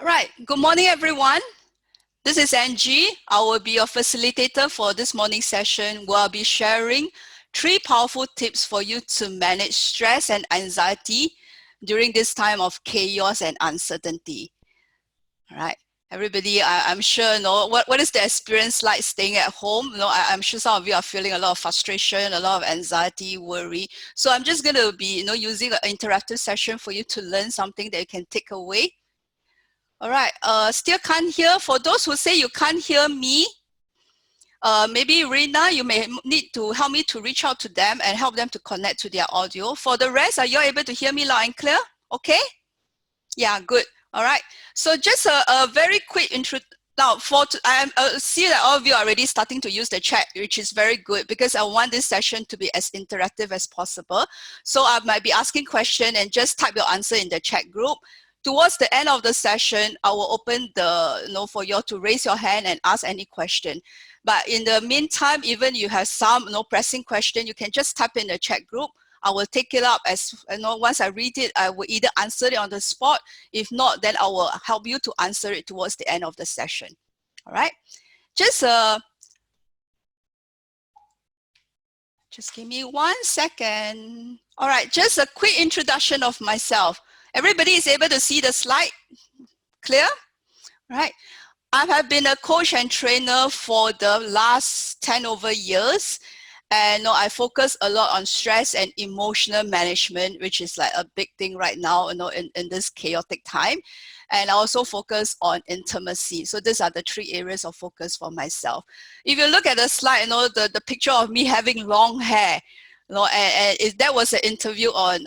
All right, good morning, everyone. This is Angie. I will be your facilitator for this morning session, where I'll be sharing 3 powerful tips for you to manage stress and anxiety during this time of chaos and uncertainty. All right, everybody, I'm sure what is the experience like staying at home? I'm sure some of you are feeling a lot of frustration, a lot of anxiety, worry. So I'm just going to be using an interactive session for you to learn something that you can take away. All right, still can't hear. For those who say you can't hear me, maybe Rina, you may need to help me to reach out to them and help them to connect to their audio. For the rest, are you able to hear me loud and clear? Okay? Yeah, good. All right. So just a very quick intro. Now, I see that all of you are already starting to use the chat, which is very good because I want this session to be as interactive as possible. So I might be asking questions and just type your answer in the chat group. Towards the end of the session, I will open the, for you all to raise your hand and ask any question. But in the meantime, even you have some pressing question, you can just type in the chat group. I will take it up as, once I read it, I will either answer it on the spot. If not, then I will help you to answer it towards the end of the session. All right. Just give me 1 second. All right, just a quick introduction of myself. Everybody is able to see the slide? Clear? Right. I have been a coach and trainer for the last 10 over years. And I focus a lot on stress and emotional management, which is like a big thing right now, in this chaotic time. And I also focus on intimacy. So these are the 3 areas of focus for myself. If you look at the slide, the picture of me having long hair, that was an interview on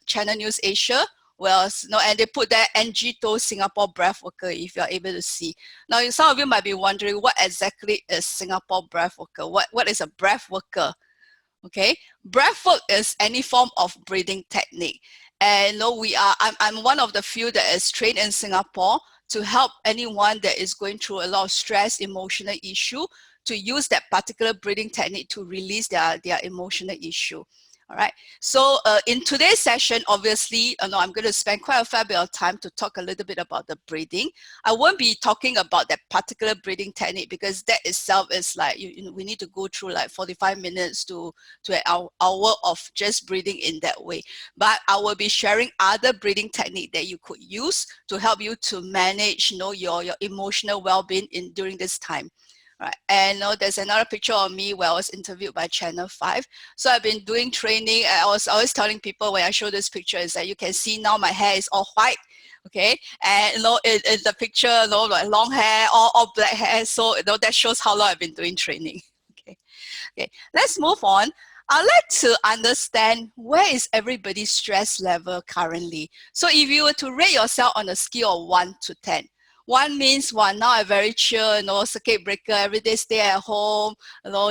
Channel News Asia. Well, and they put that Angie Toh Singapore breath worker, if you're able to see. Now, some of you might be wondering, what exactly is Singapore breath worker? What is a breath worker? Okay, breath work is any form of breathing technique. And I'm one of the few that is trained in Singapore to help anyone that is going through a lot of stress, emotional issue, to use that particular breathing technique to release their emotional issue. All right, so in today's session, obviously, I'm going to spend quite a fair bit of time to talk a little bit about the breathing. I won't be talking about that particular breathing technique because that itself is like, we need to go through like 45 minutes to an hour of just breathing in that way. But I will be sharing other breathing technique that you could use to help you to manage, your emotional well-being during this time. Right. And there's another picture of me where I was interviewed by Channel 5. So I've been doing training. I was always telling people when I show this picture is that you can see now my hair is all white. Okay. And in the picture, like long hair, all black hair. So that shows how long I've been doing training. Okay. Let's move on. I'd like to understand, where is everybody's stress level currently? So if you were to rate yourself on a scale of 1 to 10, 1 means, now I'm very chill, circuit breaker, every day stay at home,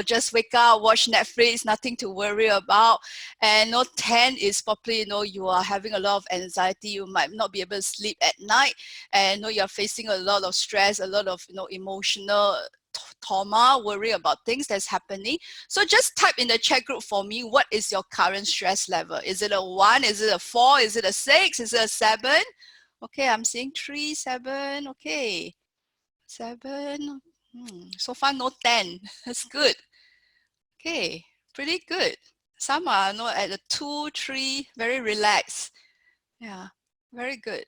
just wake up, watch Netflix, nothing to worry about. And 10 is probably, you are having a lot of anxiety, you might not be able to sleep at night, and you're facing a lot of stress, a lot of emotional trauma, worry about things that's happening. So just type in the chat group for me, what is your current stress level? Is it a 1? Is it a 4? Is it a 6? Is it a 7? Okay, I'm seeing 3, 7. Okay, 7. So far, no 10. That's good. Okay, pretty good. Some are at a 2, 3, very relaxed. Yeah, very good.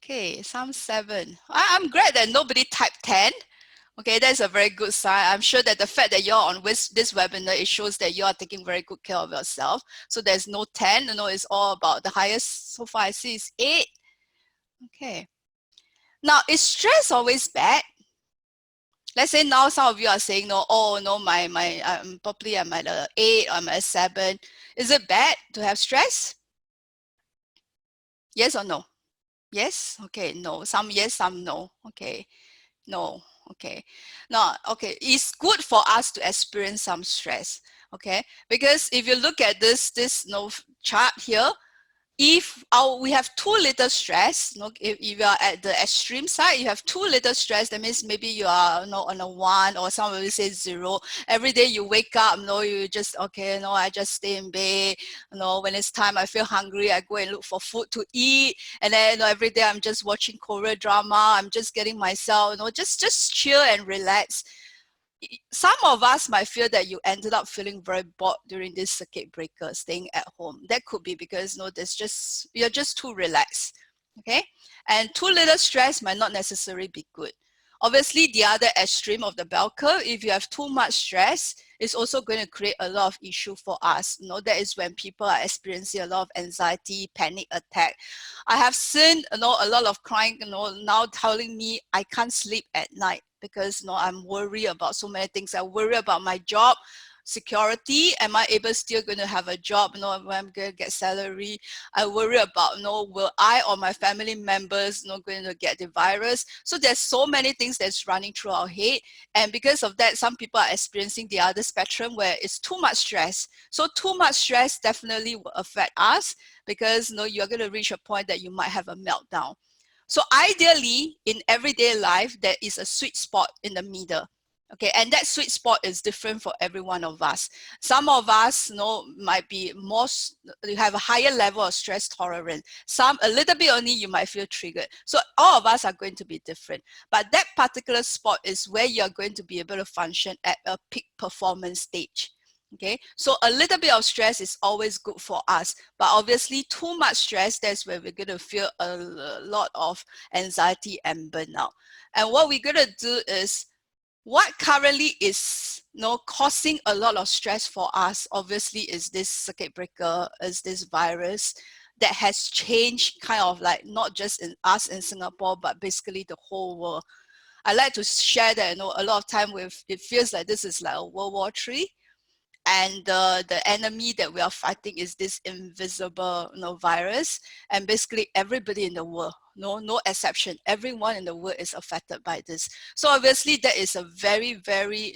Okay, some 7. I'm glad that nobody typed 10. Okay, that's a very good sign. I'm sure that the fact that you're on this webinar, it shows that you are taking very good care of yourself. So there's no 10, it's all about the highest so far I see is 8. Okay. Now, is stress always bad? Let's say now some of you are saying, probably I'm at a 8 or I'm at a 7. Is it bad to have stress? Yes or no? Yes? Okay, no. Some yes, some no. Okay, no. Okay. Now, okay, it's good for us to experience some stress. Okay, because if you look at this chart here, if we have too little stress, if you are at the extreme side, you have too little stress, that means maybe you are on a 1, or some will say 0. Every day you wake up, you just, okay, I just stay in bed. When it's time, I feel hungry, I go and look for food to eat. And then every day I'm just watching Korean drama. I'm just getting myself, just chill and relax. Some of us might feel that you ended up feeling very bored during this circuit breaker, staying at home. That could be because you're just too relaxed. Okay, and too little stress might not necessarily be good. Obviously, the other extreme of the bell curve, if you have too much stress, it's also going to create a lot of issue for us. That is when people are experiencing a lot of anxiety, panic attack. I have seen a lot of clients now telling me I can't sleep at night because I'm worried about so many things. I worry about my job security. Am I still going to have a job? When I'm going to get salary? I worry about will I or my family members going to get the virus? So there's so many things that's running through our head, and because of that, some people are experiencing the other spectrum where it's too much stress. So too much stress definitely will affect us, because you're going to reach a point that you might have a meltdown. So ideally, in everyday life, there is a sweet spot in the middle. Okay, and that sweet spot is different for every one of us. Some of us, might be you have a higher level of stress tolerance. Some, a little bit only, you might feel triggered. So all of us are going to be different. But that particular spot is where you're going to be able to function at a peak performance stage. Okay, so a little bit of stress is always good for us, but obviously too much stress, that's where we're going to feel a lot of anxiety and burnout. And what we're going to do is, what currently is causing a lot of stress for us, obviously, is this circuit breaker, is this virus that has changed kind of like not just in us in Singapore, but basically the whole world. I like to share that a lot of time it feels like this is like a World War III. And the enemy that we are fighting is this invisible virus, and basically everybody in the world, no exception, everyone in the world is affected by this. So obviously that is a very, very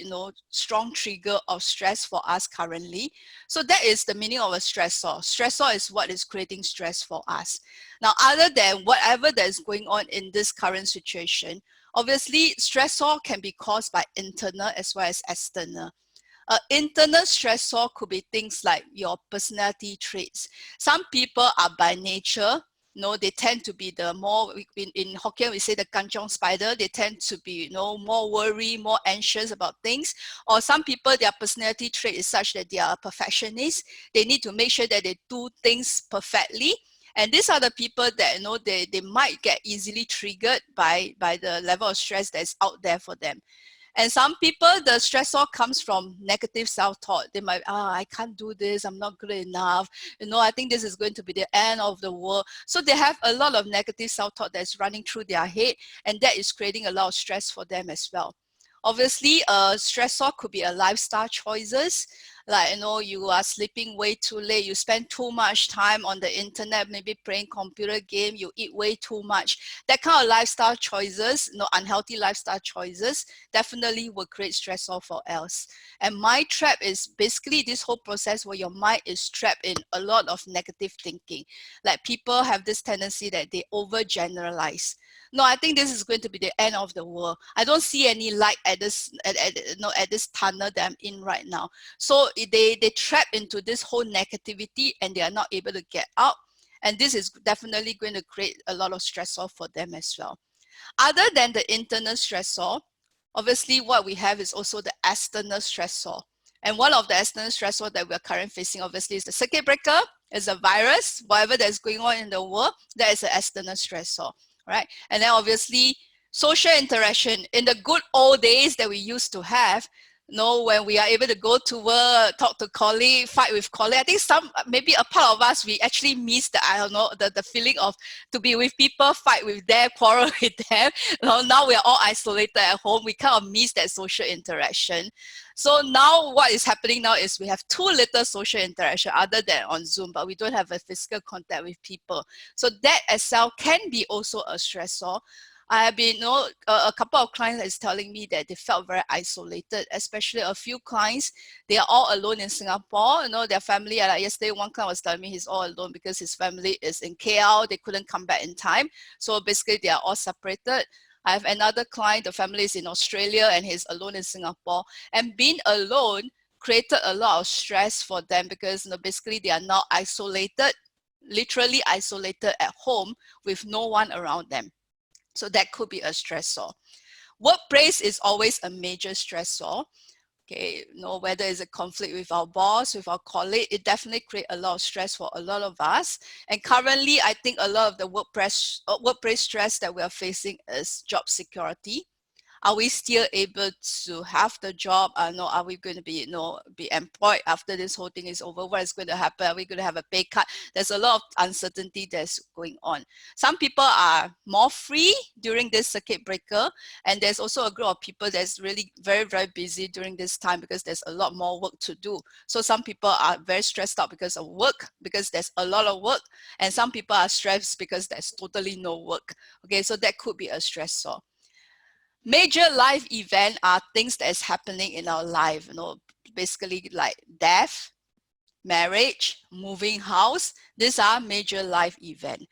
strong trigger of stress for us currently. So that is the meaning of a stressor. Stressor is what is creating stress for us. Now, other than whatever that is going on in this current situation, obviously stressor can be caused by internal as well as external. Internal stressor could be things like your personality traits. Some people are by nature, they tend to be the more, in Hokkien we say the kanchong spider, they tend to be more worried, more anxious about things. Or some people, their personality trait is such that they are a perfectionist. They need to make sure that they do things perfectly. And these are the people that they might get easily triggered by the level of stress that's out there for them. And some people, the stressor comes from negative self-talk. They might, I can't do this, I'm not good enough. I think this is going to be the end of the world. So they have a lot of negative self-talk that's running through their head, and that is creating a lot of stress for them as well. Obviously, stressor could be a lifestyle choices. Like, you are sleeping way too late, you spend too much time on the internet, maybe playing computer game, you eat way too much. That kind of lifestyle choices, unhealthy lifestyle choices, definitely will create stressor for else. And mind trap is basically this whole process where your mind is trapped in a lot of negative thinking. Like, people have this tendency that they overgeneralize. No, I think this is going to be the end of the world. I don't see any light at this at this tunnel that I'm in right now. So they trap into this whole negativity, and they are not able to get out. And this is definitely going to create a lot of stressor for them as well. Other than the internal stressor, obviously what we have is also the external stressor. And one of the external stressor that we're currently facing, obviously, is the circuit breaker, is a virus, whatever that's going on in the world, that is an external stressor, right? And then obviously social interaction. In the good old days that we used to have, when we are able to go to work, talk to colleagues, fight with colleagues, I think maybe a part of us, we actually miss the feeling of to be with people, fight with them, quarrel with them. Now we are all isolated at home. We kind of miss that social interaction. So now what is happening now is we have too little social interaction other than on Zoom, but we don't have a physical contact with people. So that itself can be also a stressor. I have been, a couple of clients is telling me that they felt very isolated, especially a few clients, they are all alone in Singapore. Their family, like yesterday, one client was telling me he's all alone because his family is in KL. They couldn't come back in time. So basically, they are all separated. I have another client, the family is in Australia and he's alone in Singapore. And being alone created a lot of stress for them because basically they are now isolated, literally isolated at home with no one around them. So that could be a stressor. Workplace is always a major stressor. Okay, whether it's a conflict with our boss, with our colleague, it definitely creates a lot of stress for a lot of us. And currently, I think a lot of the workplace stress that we are facing is job security. Are we still able to have the job? Are we going to be, be employed after this whole thing is over? What is going to happen? Are we going to have a pay cut? There's a lot of uncertainty that's going on. Some people are more free during this circuit breaker. And there's also a group of people that's really very, very busy during this time because there's a lot more work to do. So some people are very stressed out because of work, because there's a lot of work. And some people are stressed because there's totally no work. Okay, so that could be a stressor. Major life events are things that is happening in our life, basically like death, marriage, moving house. These are major life events.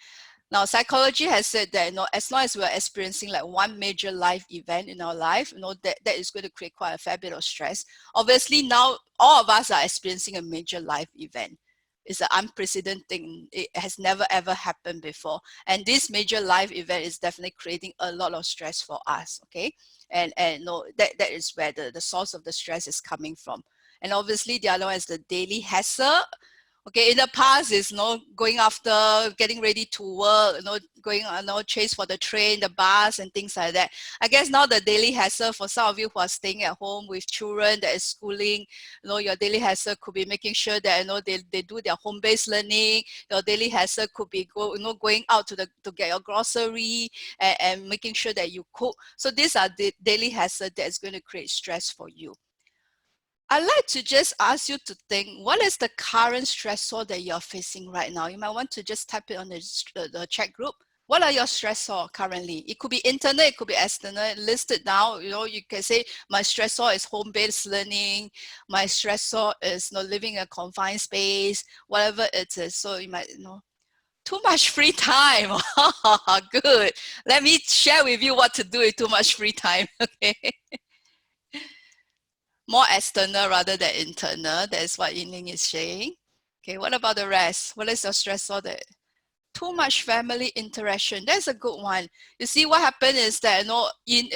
Now, psychology has said that, as long as we're experiencing like one major life event in our life, that is going to create quite a fair bit of stress. Obviously, now all of us are experiencing a major life event. It's an unprecedented thing. It has never ever happened before. And this major life event is definitely creating a lot of stress for us, okay? And that is where the source of the stress is coming from. And obviously the other one is the daily hassle. Okay, in the past is going after, getting ready to work, going chase for the train, the bus and things like that. I guess now the daily hassle for some of you who are staying at home with children that is schooling, your daily hassle could be making sure that they do their home-based learning. Your daily hassle could be going out to get your grocery and making sure that you cook. So these are the daily hassle that is going to create stress for you. I'd like to just ask you to think, what is the current stressor that you're facing right now? You might want to just type it on the chat group. What are your stressor currently? It could be internal, it could be external. List it down. You can say my stressor is home-based learning. My stressor is living in a confined space, whatever it is. So you might too much free time. Good. Let me share with you what to do with too much free time. Okay. More external rather than internal. That's what Yingling is saying. Okay, what about the rest? What is your stressor? Too much family interaction. That's a good one. You see, what happened is that in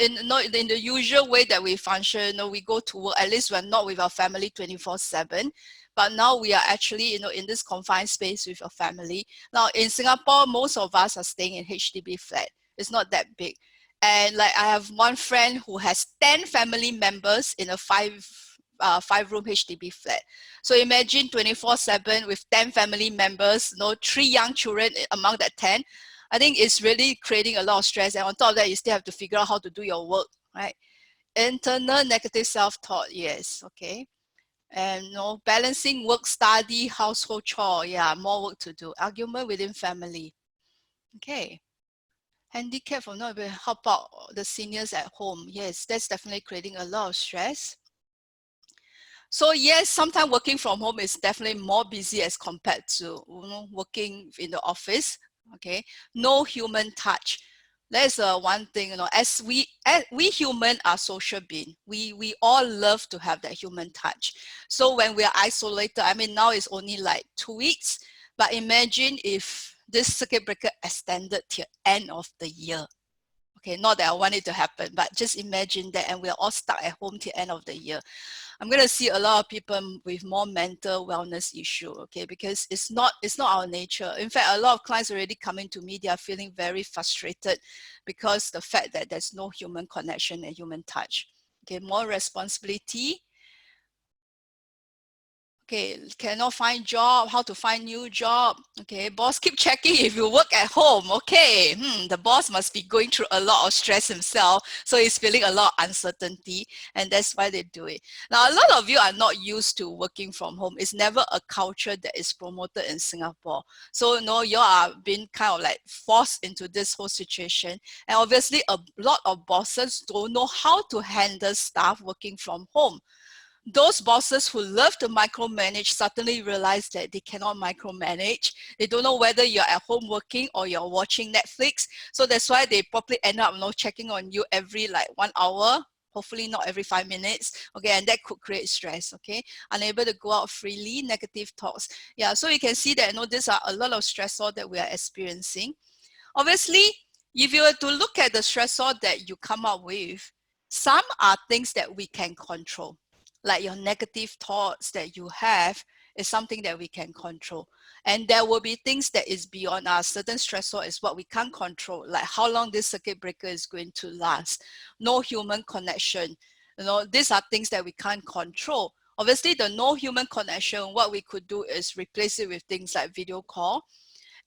the usual way that we function, we go to work. At least we're not with our family 24/7. But now we are actually, in this confined space with your family. Now in Singapore, most of us are staying in HDB flat. It's not that big. And like I have one friend who has 10 family members in a five-room HDB flat. So imagine 24/7 with 10 family members, 3 young children among that 10. I think it's really creating a lot of stress. And on top of that, you still have to figure out how to do your work, right? Internal negative self-talk, yes, okay. And balancing work, study, household chore, yeah, more work to do. Argument within family, okay. Handicap for not able to help out the seniors at home. Yes, that's definitely creating a lot of stress. So yes, sometimes working from home is definitely more busy as compared to working in the office. Okay, no human touch. That's one thing, as we human are social being. We all love to have that human touch. So when we are isolated, I mean now it's only like 2 weeks, but imagine if this circuit breaker extended till end of the year. Okay, not that I want it to happen, but just imagine that, and we're all stuck at home till end of the year. I'm going to see a lot of people with more mental wellness issue, okay, because it's not our nature. In fact, a lot of clients already coming to me, they are feeling very frustrated because the fact that there's no human connection and human touch. Okay, more responsibility. Okay, cannot find job, how to find new job. Okay, boss keep checking if you work at home. Okay, the boss must be going through a lot of stress himself, so he's feeling a lot of uncertainty, and that's why they do it. Now, a lot of you are not used to working from home. It's never a culture that is promoted in Singapore. So, you are being kind of like forced into this whole situation. And obviously, a lot of bosses don't know how to handle staff working from home. Those bosses who love to micromanage suddenly realize that they cannot micromanage. They don't know whether you're at home working or you're watching Netflix. So that's why they probably end up checking on you every like 1 hour, hopefully not every 5 minutes. Okay, and that could create stress. Okay, unable to go out freely, negative thoughts. Yeah, so you can see that these are a lot of stressor that we are experiencing. Obviously, if you were to look at the stressor that you come up with, some are things that we can control. Like your negative thoughts that you have is something that we can control. And there will be things that is beyond us. Certain stressor is what we can't control, like how long this circuit breaker is going to last. No human connection. These are things that we can't control. Obviously, the no human connection, what we could do is replace it with things like video call.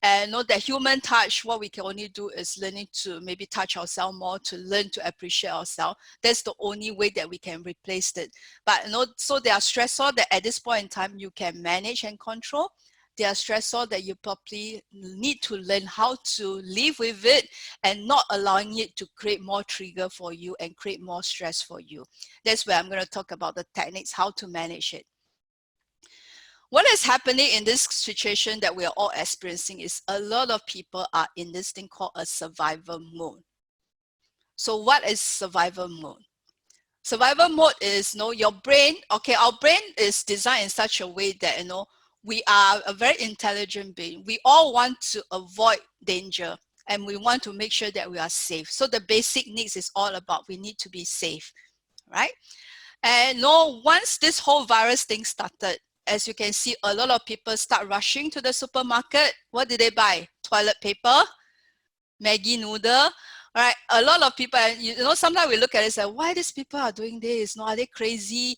And that human touch, what we can only do is learning to maybe touch ourselves more, to learn to appreciate ourselves. That's the only way that we can replace it. But so there are stressors that at this point in time you can manage and control. There are stressors that you probably need to learn how to live with it and not allowing it to create more trigger for you and create more stress for you. That's where I'm going to talk about the techniques, how to manage it. What is happening in this situation that we are all experiencing is a lot of people are in this thing called a survival mode. So what is survival mode? Survival mode is, your brain, okay, our brain is designed in such a way that, we are a very intelligent being. We all want to avoid danger and we want to make sure that we are safe. So the basic needs is all about we need to be safe, right? And once this whole virus thing started, as you can see, a lot of people start rushing to the supermarket. What did they buy? Toilet paper, Maggi noodle. All right, a lot of people, and sometimes we look at it and say, why these people are doing this? Are they crazy?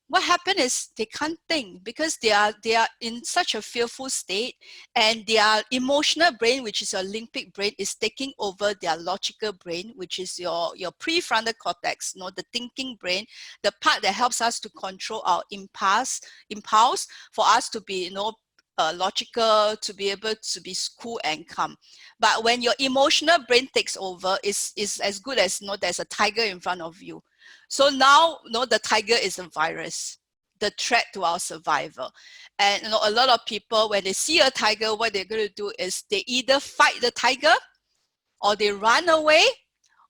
What happened is they can't think because they are in such a fearful state, and their emotional brain, which is your limbic brain, is taking over their logical brain, which is your prefrontal cortex, the thinking brain, the part that helps us to control our impulse for us to be logical, to be able to be cool and calm. But when your emotional brain takes over, is as good as there's a tiger in front of you. So now, the tiger is a virus, the threat to our survival. And a lot of people, when they see a tiger, what they're going to do is they either fight the tiger, or they run away,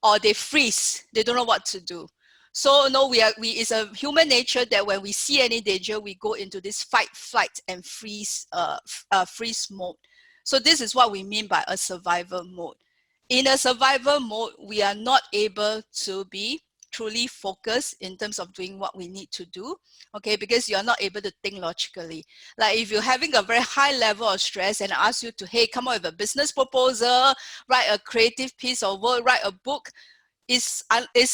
or they freeze. They don't know what to do. So it's a human nature that when we see any danger, we go into this fight, flight, and freeze mode. So this is what we mean by a survival mode. In a survival mode, we are not able to be truly focused in terms of doing what we need to do, okay, because you're not able to think logically. Like if you're having a very high level of stress and I ask you to, hey, come up with a business proposal, write a creative piece of work, write a book, it's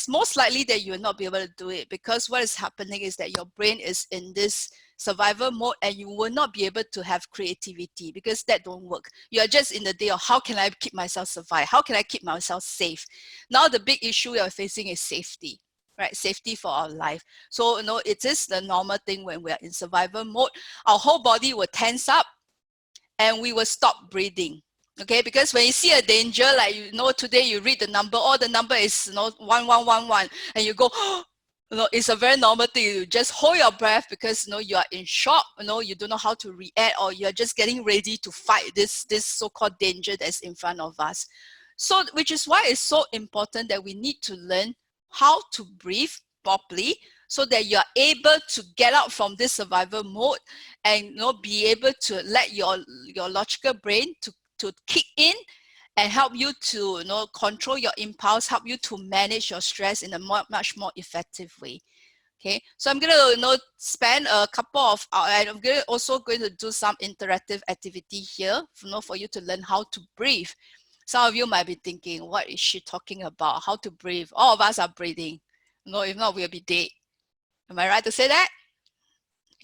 most likely that you will not be able to do it, because what is happening is that your brain is in this survival mode and you will not be able to have creativity, because that don't work. You are just in the day of how can I keep myself survive? How can I keep myself safe? Now the big issue we are facing is safety, right? Safety for our life. So it is the normal thing when we are in survival mode. Our whole body will tense up and we will stop breathing. Okay, because when you see a danger, like today you read the number, the number is 1111, and you go, it's a very normal thing. You just hold your breath because you are in shock. You don't know how to react, or you're just getting ready to fight this so-called danger that's in front of us. So, which is why it's so important that we need to learn how to breathe properly, so that you're able to get out from this survival mode and be able to let your logical brain to kick in and help you to control your impulse, help you to manage your stress in a much more effective way. Okay, so I'm going to spend a couple of hours, and I'm also going to do some interactive activity here for you to learn how to breathe. Some of you might be thinking, what is she talking about? How to breathe? All of us are breathing. If not, we'll be dead. Am I right to say that?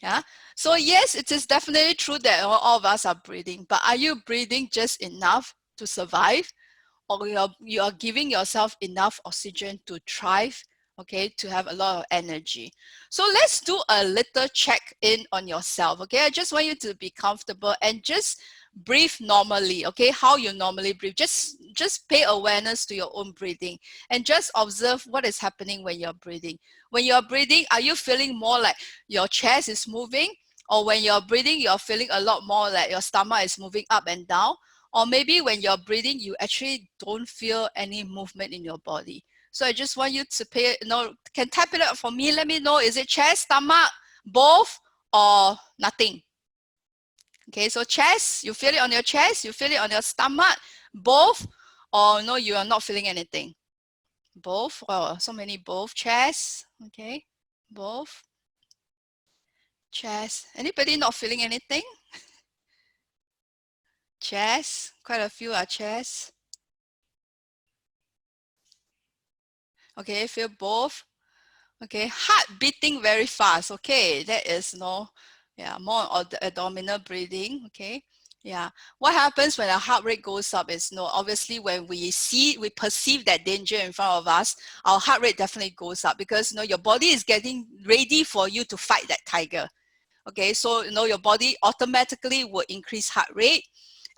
Yeah. So yes, it is definitely true that all of us are breathing, but are you breathing just enough to survive? Or you are giving yourself enough oxygen to thrive, okay, to have a lot of energy. So let's do a little check-in on yourself, okay? I just want you to be comfortable and just breathe normally, okay? How you normally breathe. Just pay awareness to your own breathing and just observe what is happening when you're breathing. When you're breathing, are you feeling more like your chest is moving? Or when you're breathing, you're feeling a lot more like your stomach is moving up and down? Or maybe when you're breathing, you actually don't feel any movement in your body. So I just want you to can tap it out for me. Let me know, is it chest, stomach, both, or nothing? Okay, so chest, you feel it on your chest, you feel it on your stomach, both, or no, you are not feeling anything? Both, oh, so many both, chest, okay, both, chest. Anybody not feeling anything? Chest, quite a few are chest. Okay, feel both. Okay, heart beating very fast. Okay, that is more of the abdominal breathing. Okay, yeah. What happens when our heart rate goes up is obviously when we perceive that danger in front of us, our heart rate definitely goes up because your body is getting ready for you to fight that tiger. Okay, so your body automatically will increase heart rate,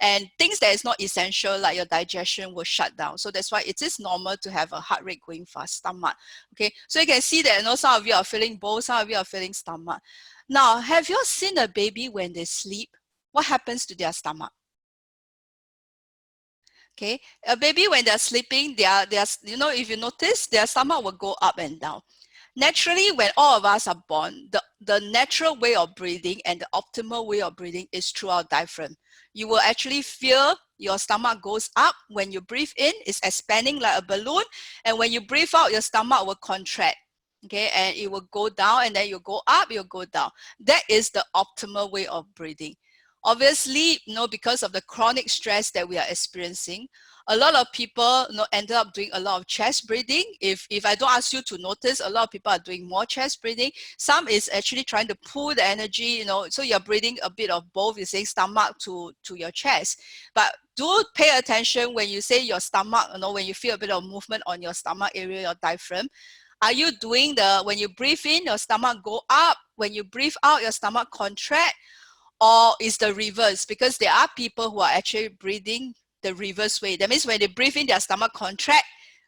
and things that is not essential like your digestion will shut down. So that's why it is normal to have a heart rate going fast, stomach. Okay, so you can see that some of you are feeling both, some of you are feeling stomach. Now, have you seen a baby when they sleep? What happens to their stomach? Okay, a baby when they're sleeping, if you notice, their stomach will go up and down. Naturally, when all of us are born, the natural way of breathing and the optimal way of breathing is through our diaphragm. You will actually feel your stomach goes up. When you breathe in, it's expanding like a balloon. And when you breathe out, your stomach will contract. Okay, and it will go down, and then you go up, you go down. That is the optimal way of breathing. Obviously, because of the chronic stress that we are experiencing, a lot of people ended up doing a lot of chest breathing. If I don't ask you to notice, a lot of people are doing more chest breathing. Some is actually trying to pull the energy, so you're breathing a bit of both. You're saying stomach to your chest. But do pay attention when you say your stomach, when you feel a bit of movement on your stomach area, your diaphragm. Are you doing when you breathe in, your stomach go up? When you breathe out, your stomach contract? Or is the reverse? Because there are people who are actually breathing the reverse way. That means when they breathe in, their stomach contract.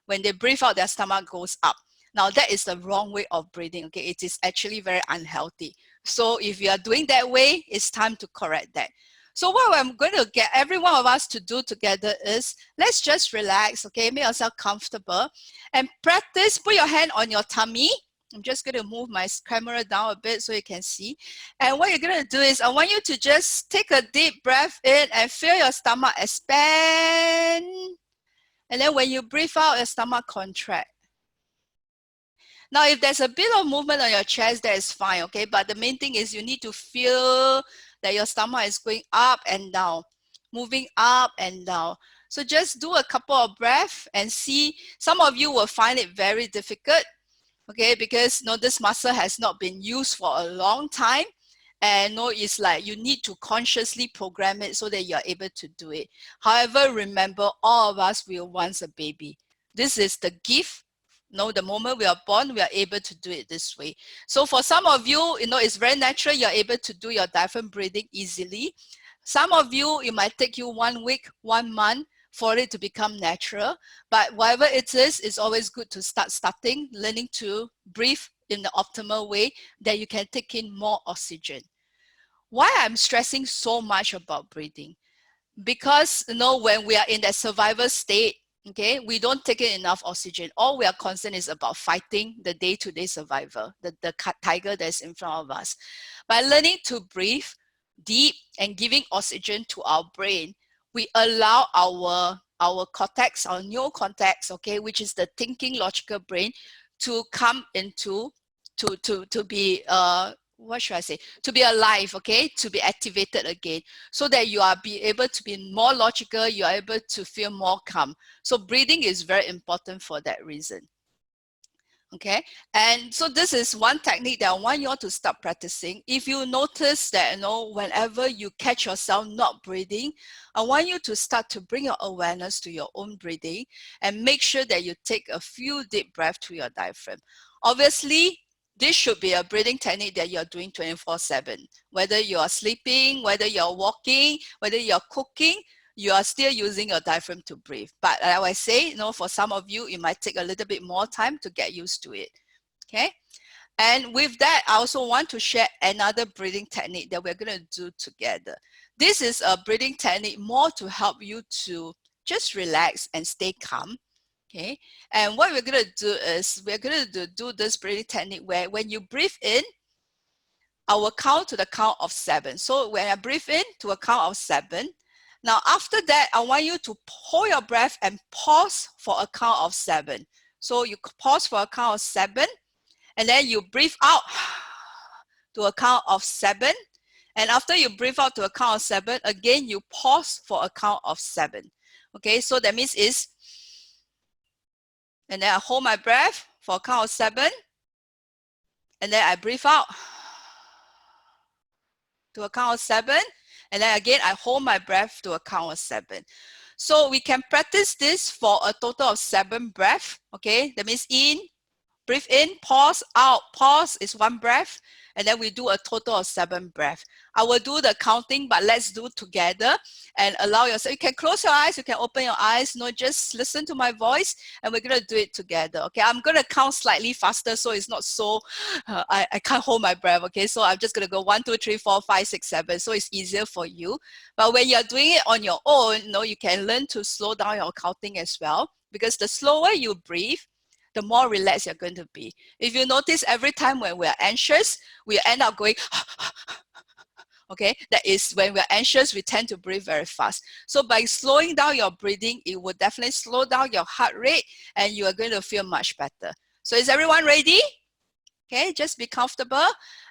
When they breathe out, their stomach goes up. Now that is the wrong way of breathing. Okay, it is actually very unhealthy. So if you are doing that way, it's time to correct that. So what I'm going to get every one of us to do together is, let's just relax, okay? Make yourself comfortable and practice. Put your hand on your tummy. I'm just going to move my camera down a bit so you can see. And what you're going to do is, I want you to just take a deep breath in and feel your stomach expand. And then when you breathe out, your stomach contract. Now, if there's a bit of movement on your chest, that is fine, okay? But the main thing is you need to feel that your stomach is going up and down, moving up and down. So just do a couple of breaths and see. Some of you will find it very difficult, okay? Because this muscle has not been used for a long time. And it's like you need to consciously program it so that you're able to do it. However, remember, all of us will once a baby. This is the gift. The moment we are born, we are able to do it this way. So for some of you, it's very natural. You're able to do your diaphragm breathing easily. Some of you, it might take you 1 week, 1 month for it to become natural. But whatever it is, it's always good to starting learning to breathe in the optimal way that you can take in more oxygen. Why I'm stressing so much about breathing? Because when we are in that survival state, okay, we don't take in enough oxygen. All we are concerned is about fighting the day-to-day survival, the tiger that's in front of us. By learning to breathe deep and giving oxygen to our brain, we allow our cortex, our neocortex, okay, which is the thinking logical brain, to come into to be what should I say, to be alive, okay, to be activated again, so that you are be able to be more logical, you are able to feel more calm. So breathing is very important for that reason. Okay, and so this is one technique that I want you all to start practicing. If you notice that, whenever you catch yourself not breathing, I want you to start to bring your awareness to your own breathing and make sure that you take a few deep breaths through your diaphragm. Obviously, this should be a breathing technique that you're doing 24/7. Whether you are sleeping, whether you're walking, whether you're cooking, you are still using your diaphragm to breathe. But like I say, for some of you, it might take a little bit more time to get used to it. Okay. And with that, I also want to share another breathing technique that we're going to do together. This is a breathing technique more to help you to just relax and stay calm. Okay. And what we're going to do is we're going to do this breathing technique where when you breathe in, I will count to the count of 7. So when I breathe in to a count of 7, now after that, I want you to hold your breath and pause for a count of 7. So you pause for a count of 7, and then you breathe out to a count of 7. And after you breathe out to a count of 7, again, you pause for a count of 7. Okay, so that means is, and then I hold my breath for a count of 7, and then I breathe out to a count of 7, and then again I hold my breath to a count of 7. So we can practice this for a total of 7 breaths. Okay, that means in, breathe in, pause, out, pause is 1 breath, and then we do a total of 7 breaths. I will do the counting, but let's do together and allow yourself. You can close your eyes, you can open your eyes, just listen to my voice, and we're gonna do it together. Okay, I'm gonna count slightly faster so it's not so, I can't hold my breath. Okay, so I'm just gonna go 1, 2, 3, 4, 5, 6, 7, so it's easier for you. But when you're doing it on your own, you can learn to slow down your counting as well, because the slower you breathe, the more relaxed you're going to be. If you notice, every time when we're anxious, we end up going, okay, that is when we're anxious, we tend to breathe very fast. So by slowing down your breathing, it will definitely slow down your heart rate, and you are going to feel much better. So is everyone ready? Okay, just be comfortable.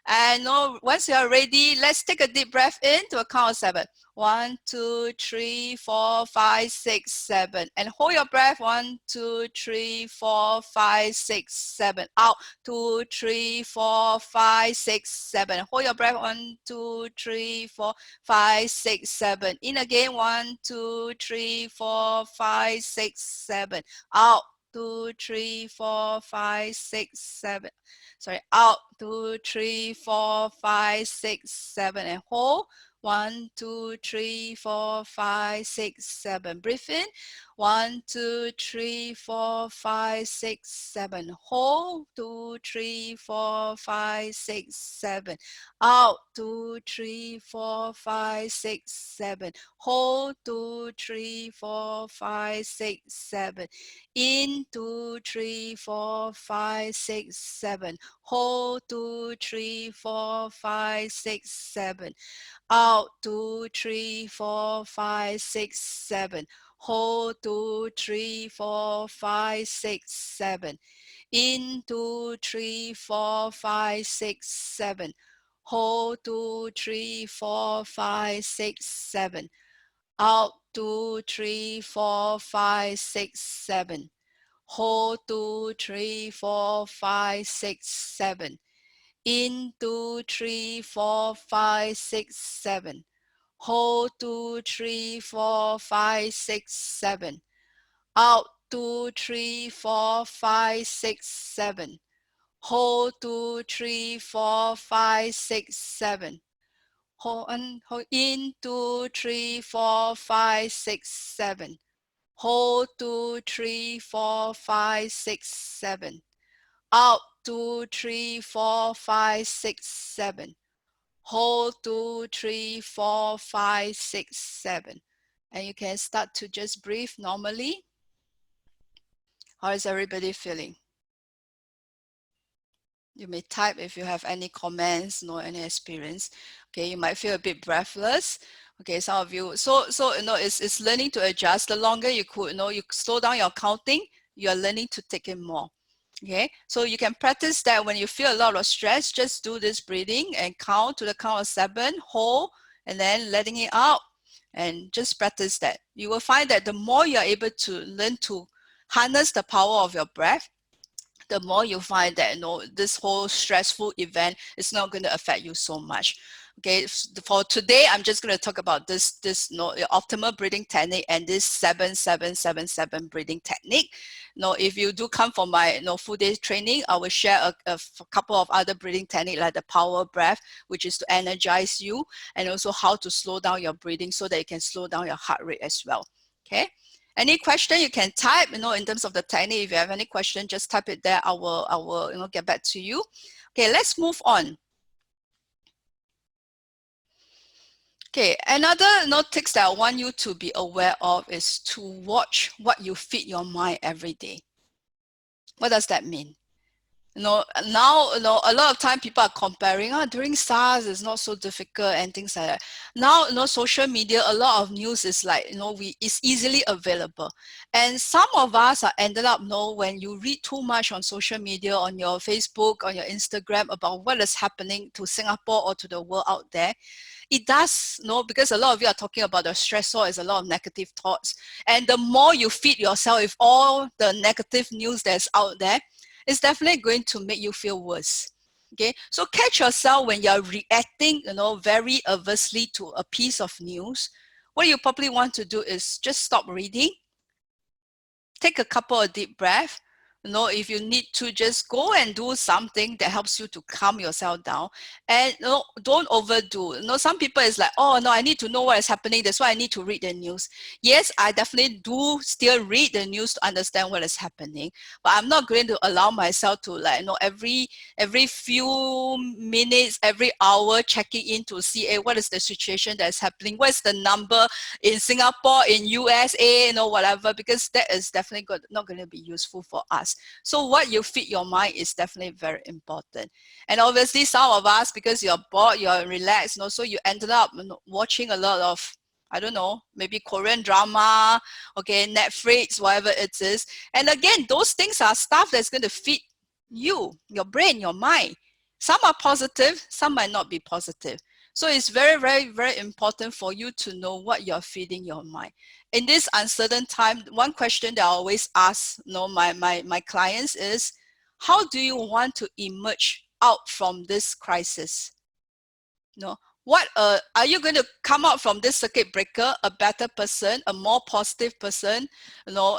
And once you are ready, let's take a deep breath in to a count of 7. 1, 2, 3, 4, 5, 6, 7. And hold your breath. 1, 2, 3, 4, 5, 6, 7. Out. 2, 3, 4, 5, 6, 7. Hold your breath. 1, 2, 3, 4, 5, 6, 7. In again. 1, 2, 3, 4, 5, 6, 7. Out. 2, 3, 4, 5, 6, 7. Sorry, out. 2, 3, 4, 5, 6, 7, and hold. 1, 2, 3, 4, 5, 6, 7. Breathe in. 1, 2, 3, 4, 5, 6, 7. Hold. 2, 3, 4, 5, 6, 7. Out. 2, 3, 4, 5, 6, 7. Hold. 2, 3, 4, 5, 6, 7. In. 2, 3, 4, 5, 6, 7. Hold. 2, 3, 4, 5, 6, 7. Out. 2, 3, 4, 5, 6, 7. Hold. 2, 3, 4, 5, 6, 7. In. 2, 3, 4, 5, 6, 7. Hold. 2, 3, 4, 5, 6, 7. Out. 2, 3, 4, 5, 6, 7. Hold. 2, 3, 4, 5, 6, 7. In. 2, 3, 4, 5, 6, 7. Hold. 2, 3, 4, 5, 6, 7. Out. 2, 3, 4, 5, 6, 7. Hold. 2, 3, 4, 5, 6, 7. Hold in. 2, 3, 4, 5, 6, 7. Hold. 2, 3, 4, 5, 6, 7. Out. 2, 3, 4, 5, 6, 7. Hold. 2, 3, 4, 5, 6, 7. And you can start to just breathe normally. How is everybody feeling? You may type if you have any comments, any experience. Okay, you might feel a bit breathless. Okay, some of you, so it's learning to adjust. The longer you could, you slow down your counting, you are learning to take in more. Okay, so you can practice that when you feel a lot of stress. Just do this breathing and count to the count of 7, hold, and then letting it out, and just practice that. You will find that the more you're able to learn to harness the power of your breath, the more you find that, this whole stressful event is not going to affect you so much. Okay, for today, I'm just going to talk about this optimal breathing technique and this 7-7-7-7 breathing technique. If you do come for my full day training, I will share a couple of other breathing techniques like the power breath, which is to energize you, and also how to slow down your breathing so that you can slow down your heart rate as well. Okay. Any question you can type, in terms of the technique. If you have any question, just type it there. I will get back to you. Okay, let's move on. Okay, another tips that I want you to be aware of is to watch what you feed your mind every day. What does that mean? Now, a lot of time people are comparing, during SARS it's not so difficult and things like that. Now, social media, a lot of news is like, it's easily available. And some of us are ended up, when you read too much on social media, on your Facebook, on your Instagram about what is happening to Singapore or to the world out there, it does, because a lot of you are talking about the stressor is a lot of negative thoughts. And the more you feed yourself with all the negative news that's out there, it's definitely going to make you feel worse. Okay, so catch yourself when you're reacting, very adversely to a piece of news. What you probably want to do is just stop reading, take a couple of deep breaths. If you need to, just go and do something that helps you to calm yourself down, and don't overdo. Some people is like, oh no, I need to know what is happening, that's why I need to read the news. Yes, I definitely do still read the news to understand what is happening, but I'm not going to allow myself to every few minutes, every hour checking in to see what is the situation that is happening, what is the number in Singapore, in USA, whatever, because that is definitely not going to be useful for us. So what you feed your mind is definitely very important. And obviously some of us, because you're bored, you're relaxed, so you ended up watching a lot of, I don't know, maybe Korean drama, okay, Netflix, whatever it is. And again, those things are stuff that's going to feed you, your brain, your mind. Some are positive, some might not be positive. So it's very, very, very important for you to know what you're feeding your mind. In this uncertain time, one question that I always ask my clients is, how do you want to emerge out from this crisis? What are you going to come out from this circuit breaker a better person, a more positive person,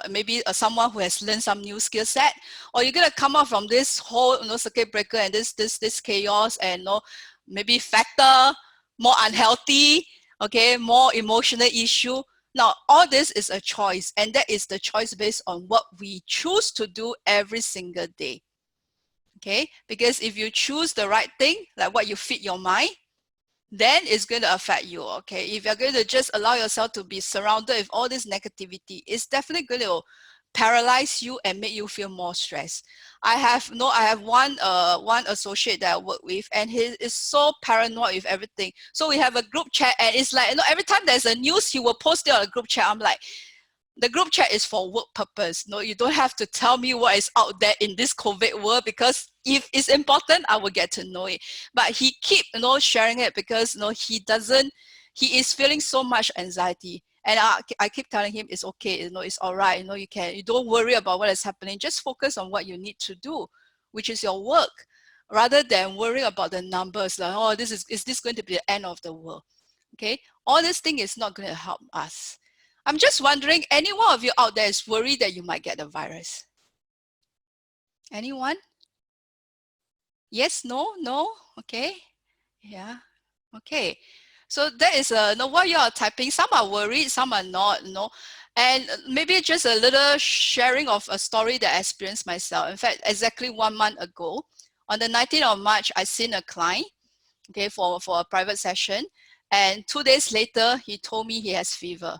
maybe someone who has learned some new skill set, or you're going to come out from this whole circuit breaker and this chaos and maybe fatter, more unhealthy, okay, more emotional issue. Now, all this is a choice, and that is the choice based on what we choose to do every single day. Okay, because if you choose the right thing, like what you feed your mind, then it's going to affect you. Okay, if you're going to just allow yourself to be surrounded with all this negativity, it's definitely going to paralyze you and make you feel more stressed. I have one associate that I work with, and he is so paranoid with everything. So we have a group chat, and it's like, every time there's a news, he will post it on a group chat. I'm like, the group chat is for work purpose. You don't have to tell me what is out there in this COVID world, because if it's important, I will get to know it. But he keep sharing it because he is feeling so much anxiety. And I keep telling him it's okay, it's all right, you don't worry about what is happening, just focus on what you need to do, which is your work, rather than worrying about the numbers, like, oh, is this going to be the end of the world? Okay, all this thing is not going to help us. I'm just wondering, any one of you out there is worried that you might get the virus? Anyone? Yes, no, okay, yeah, okay. So that is what you are typing. Some are worried, some are not, and maybe just a little sharing of a story that I experienced myself. In fact, exactly 1 month ago, on the 19th of March, I seen a client, okay, for a private session, and 2 days later, he told me he has fever.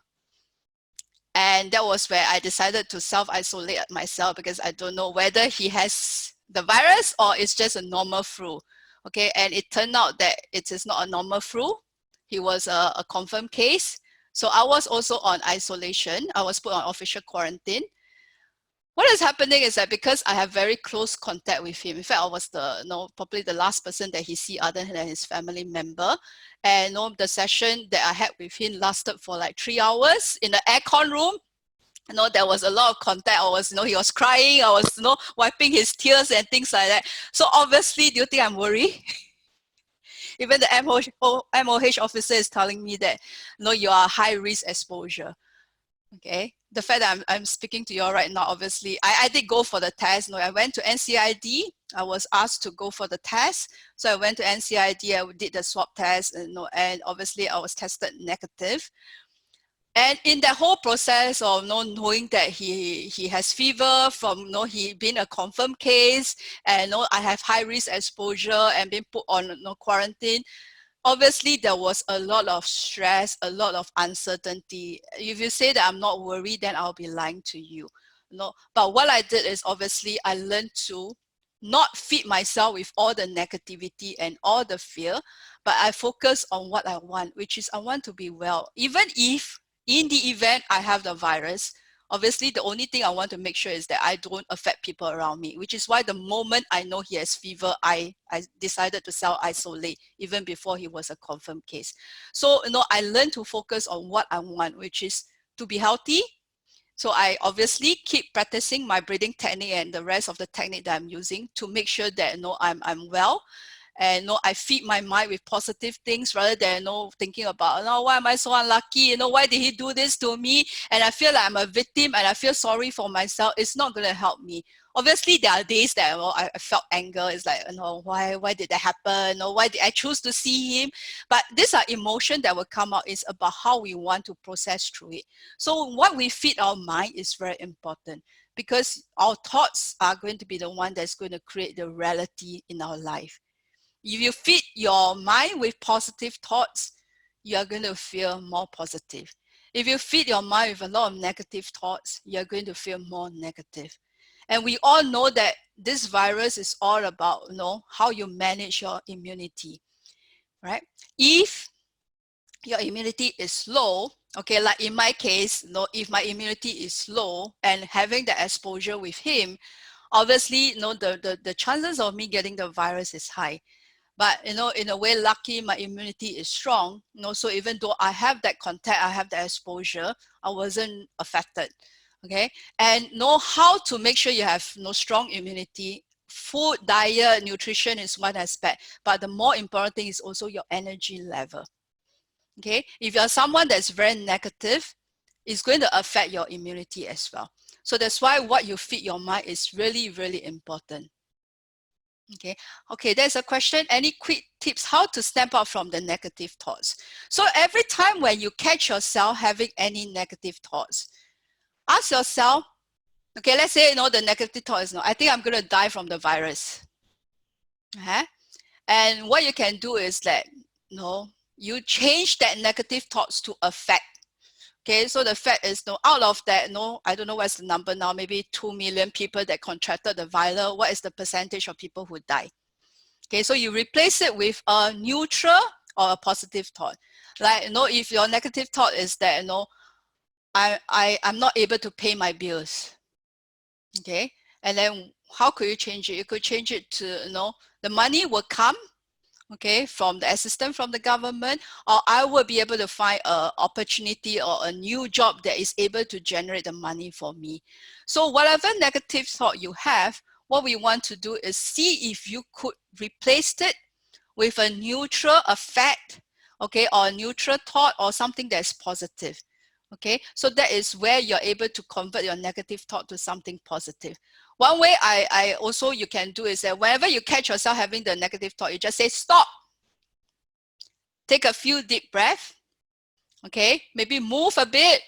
And that was where I decided to self-isolate myself, because I don't know whether he has the virus or it's just a normal flu. Okay, and it turned out that it is not a normal flu. He was a confirmed case. So I was also on isolation. I was put on official quarantine. What is happening is that because I have very close contact with him, in fact, I was probably the last person that he see other than his family member. And the session that I had with him lasted for like 3 hours in the aircon room. there was a lot of contact. I was, he was crying. I was, wiping his tears and things like that. So obviously, do you think I'm worried? Even the MOH officer is telling me that, you are high risk exposure. Okay. The fact that I'm speaking to you all right now, obviously, I did go for the test. I went to NCID. I was asked to go for the test. So I went to NCID. I did the swab test, and obviously I was tested negative. And in that whole process of knowing that he has fever from he being a confirmed case, and I have high risk exposure and being put on quarantine, obviously there was a lot of stress, a lot of uncertainty. If you say that I'm not worried, then I'll be lying to you. But what I did is, obviously I learned to not feed myself with all the negativity and all the fear, but I focus on what I want, which is I want to be well. Even if in the event I have the virus, obviously the only thing I want to make sure is that I don't affect people around me, which is why the moment I know he has fever, I decided to self-isolate even before he was a confirmed case. So, I learned to focus on what I want, which is to be healthy. So I obviously keep practicing my breathing technique and the rest of the technique that I'm using to make sure that I'm well. And I feed my mind with positive things rather than thinking about why am I so unlucky, why did he do this to me, and I feel like I'm a victim and I feel sorry for myself. It's not going to help me. Obviously there are days that I felt anger. It's like, why did that happen, or why did I choose to see him? But these are emotions that will come out. It's about how we want to process through it. So what we feed our mind is very important, because our thoughts are going to be the one that's going to create the reality in our life. If you feed your mind with positive thoughts, you are going to feel more positive. If you feed your mind with a lot of negative thoughts, you're going to feel more negative. And we all know that this virus is all about, how you manage your immunity, right? If your immunity is low, okay, like in my case, if my immunity is low and having the exposure with him, obviously, the chances of me getting the virus is high. But, in a way, lucky my immunity is strong. So even though I have that contact, I have that exposure, I wasn't affected. Okay. And know how to make sure you have strong immunity. Food, diet, nutrition is one aspect, but the more important thing is also your energy level. Okay. If you're someone that's very negative, it's going to affect your immunity as well. So that's why what you feed your mind is really, really important. Okay, there's a question. Any quick tips how to snap out from the negative thoughts? So every time when you catch yourself having any negative thoughts, ask yourself, okay, let's say, the negative thought is, I think I'm going to die from the virus. And what you can do is that, you change that negative thoughts to a fact. Okay, so the fact is, out of that, I don't know what's the number now, maybe 2 million people that contracted the virus, what is the percentage of people who die? Okay, so you replace it with a neutral or a positive thought. Like, if your negative thought is that, I'm not able to pay my bills. Okay, and then how could you change it? You could change it to, the money will come, okay, from the assistance from the government, or I will be able to find an opportunity or a new job that is able to generate the money for me. So whatever negative thought you have, what we want to do is see if you could replace it with a neutral effect, okay, or a neutral thought or something that's positive. Okay, so that is where you're able to convert your negative thought to something positive. One way I also you can do is that whenever you catch yourself having the negative thought, you just say stop. Take a few deep breaths. Okay, maybe move a bit.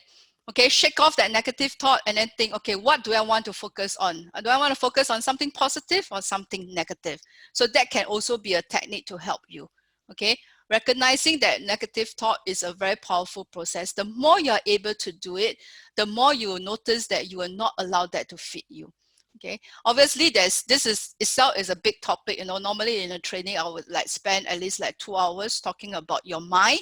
Okay, shake off that negative thought and then think, okay, what do I want to focus on? Do I want to focus on something positive or something negative? So that can also be a technique to help you. Okay, recognizing that negative thought is a very powerful process. The more you're able to do it, the more you will notice that you will not allow that to feed you. Okay, obviously this is itself is a big topic. Normally in a training I would spend at least 2 hours talking about your mind,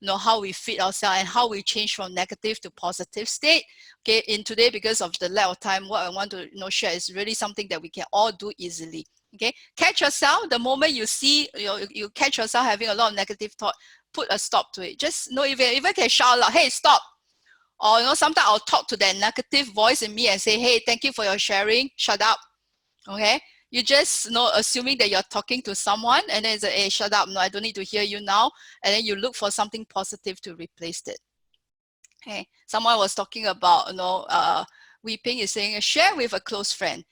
how we feed ourselves and how we change from negative to positive state. Okay, in today, because of the lack of time, what I want to share is really something that we can all do easily. Okay, catch yourself the moment you see you catch yourself having a lot of negative thought, put a stop to it. Just if you even can shout out, hey, stop. Or sometimes I'll talk to that negative voice in me and say, hey, thank you for your sharing, shut up. Okay, you just assuming that you're talking to someone, and then it's like, hey, shut up, no, I don't need to hear you now. And then you look for something positive to replace it. Okay, someone was talking about weeping is saying share with a close friend.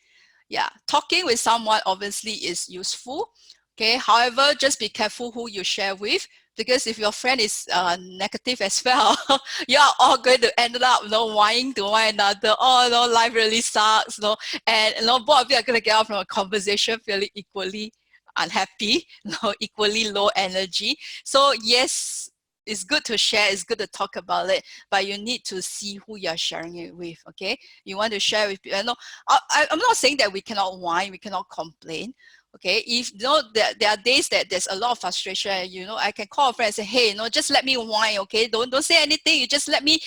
Yeah, talking with someone obviously is useful. Okay, however, just be careful who you share with, because if your friend is negative as well, you're all going to end up whining to one another. Oh no, life really sucks. And both of you are going to get out from a conversation feeling equally unhappy, equally low energy. So yes, it's good to share, it's good to talk about it, but you need to see who you're sharing it with. Okay, you want to share with people. I'm not saying that we cannot whine, we cannot complain. Okay, if there are days that there's a lot of frustration, I can call a friend and say, hey, just let me whine. Okay, don't say anything, you just let me